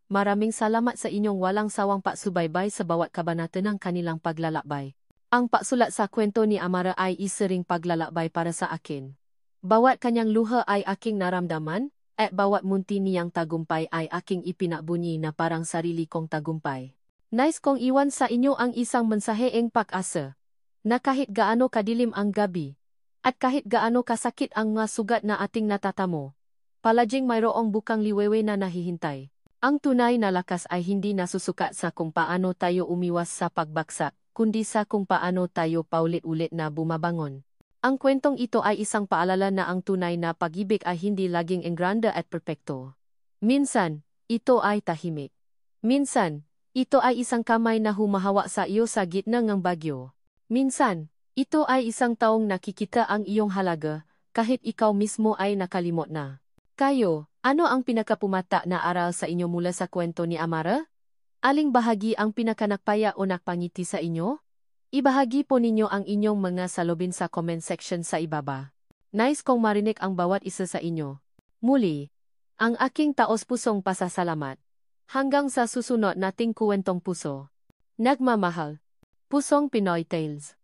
Speaker 1: Maraming salamat sa inyong walang sawang pagsubaybay sa bawat kabanata ng kanilang paglalakbay. Ang pagsulat sa kwento ni Amara ay isa ring paglalakbay para sa akin. Bawat kanyang luha ay aking naramdaman, at bawat munti niyang tagumpay ay aking ipinabunyi na parang sarili kong tagumpay. Nais kong iwan sa inyo ang isang mensaheeng pag-asa, na kahit gaano kadilim ang gabi, at kahit gaano kasakit ang mga sugat na ating natatamo, palaging mayroong bukang liwewe na nahihintay. Ang tunay na lakas ay hindi nasusukat sa kung paano tayo umiwas sa pagbagsak, kundi sa kung paano tayo paulit-ulit na bumabangon. Ang kwentong ito ay isang paalala na ang tunay na pag-ibig ay hindi laging engranda at perpekto. Minsan, ito ay tahimik. Minsan, ito ay isang kamay na humahawak sa iyo sa gitna ng bagyo. Minsan, ito ay isang taong nakikita ang iyong halaga, kahit ikaw mismo ay nakalimot na. Kayo, ano ang pinakapumata na aral sa inyo mula sa kwento ni Amara? Aling bahagi ang pinakanakpaya o nakpangiti sa inyo? Ibahagi po ninyo ang inyong mga salubin sa comment section sa ibaba. Nais kong marinig ang bawat isa sa inyo. Muli, ang aking taos-pusong pasasalamat. Hanggang sa susunod nating kwentong puso. Nagmamahal. Pusong Pinoy Tales.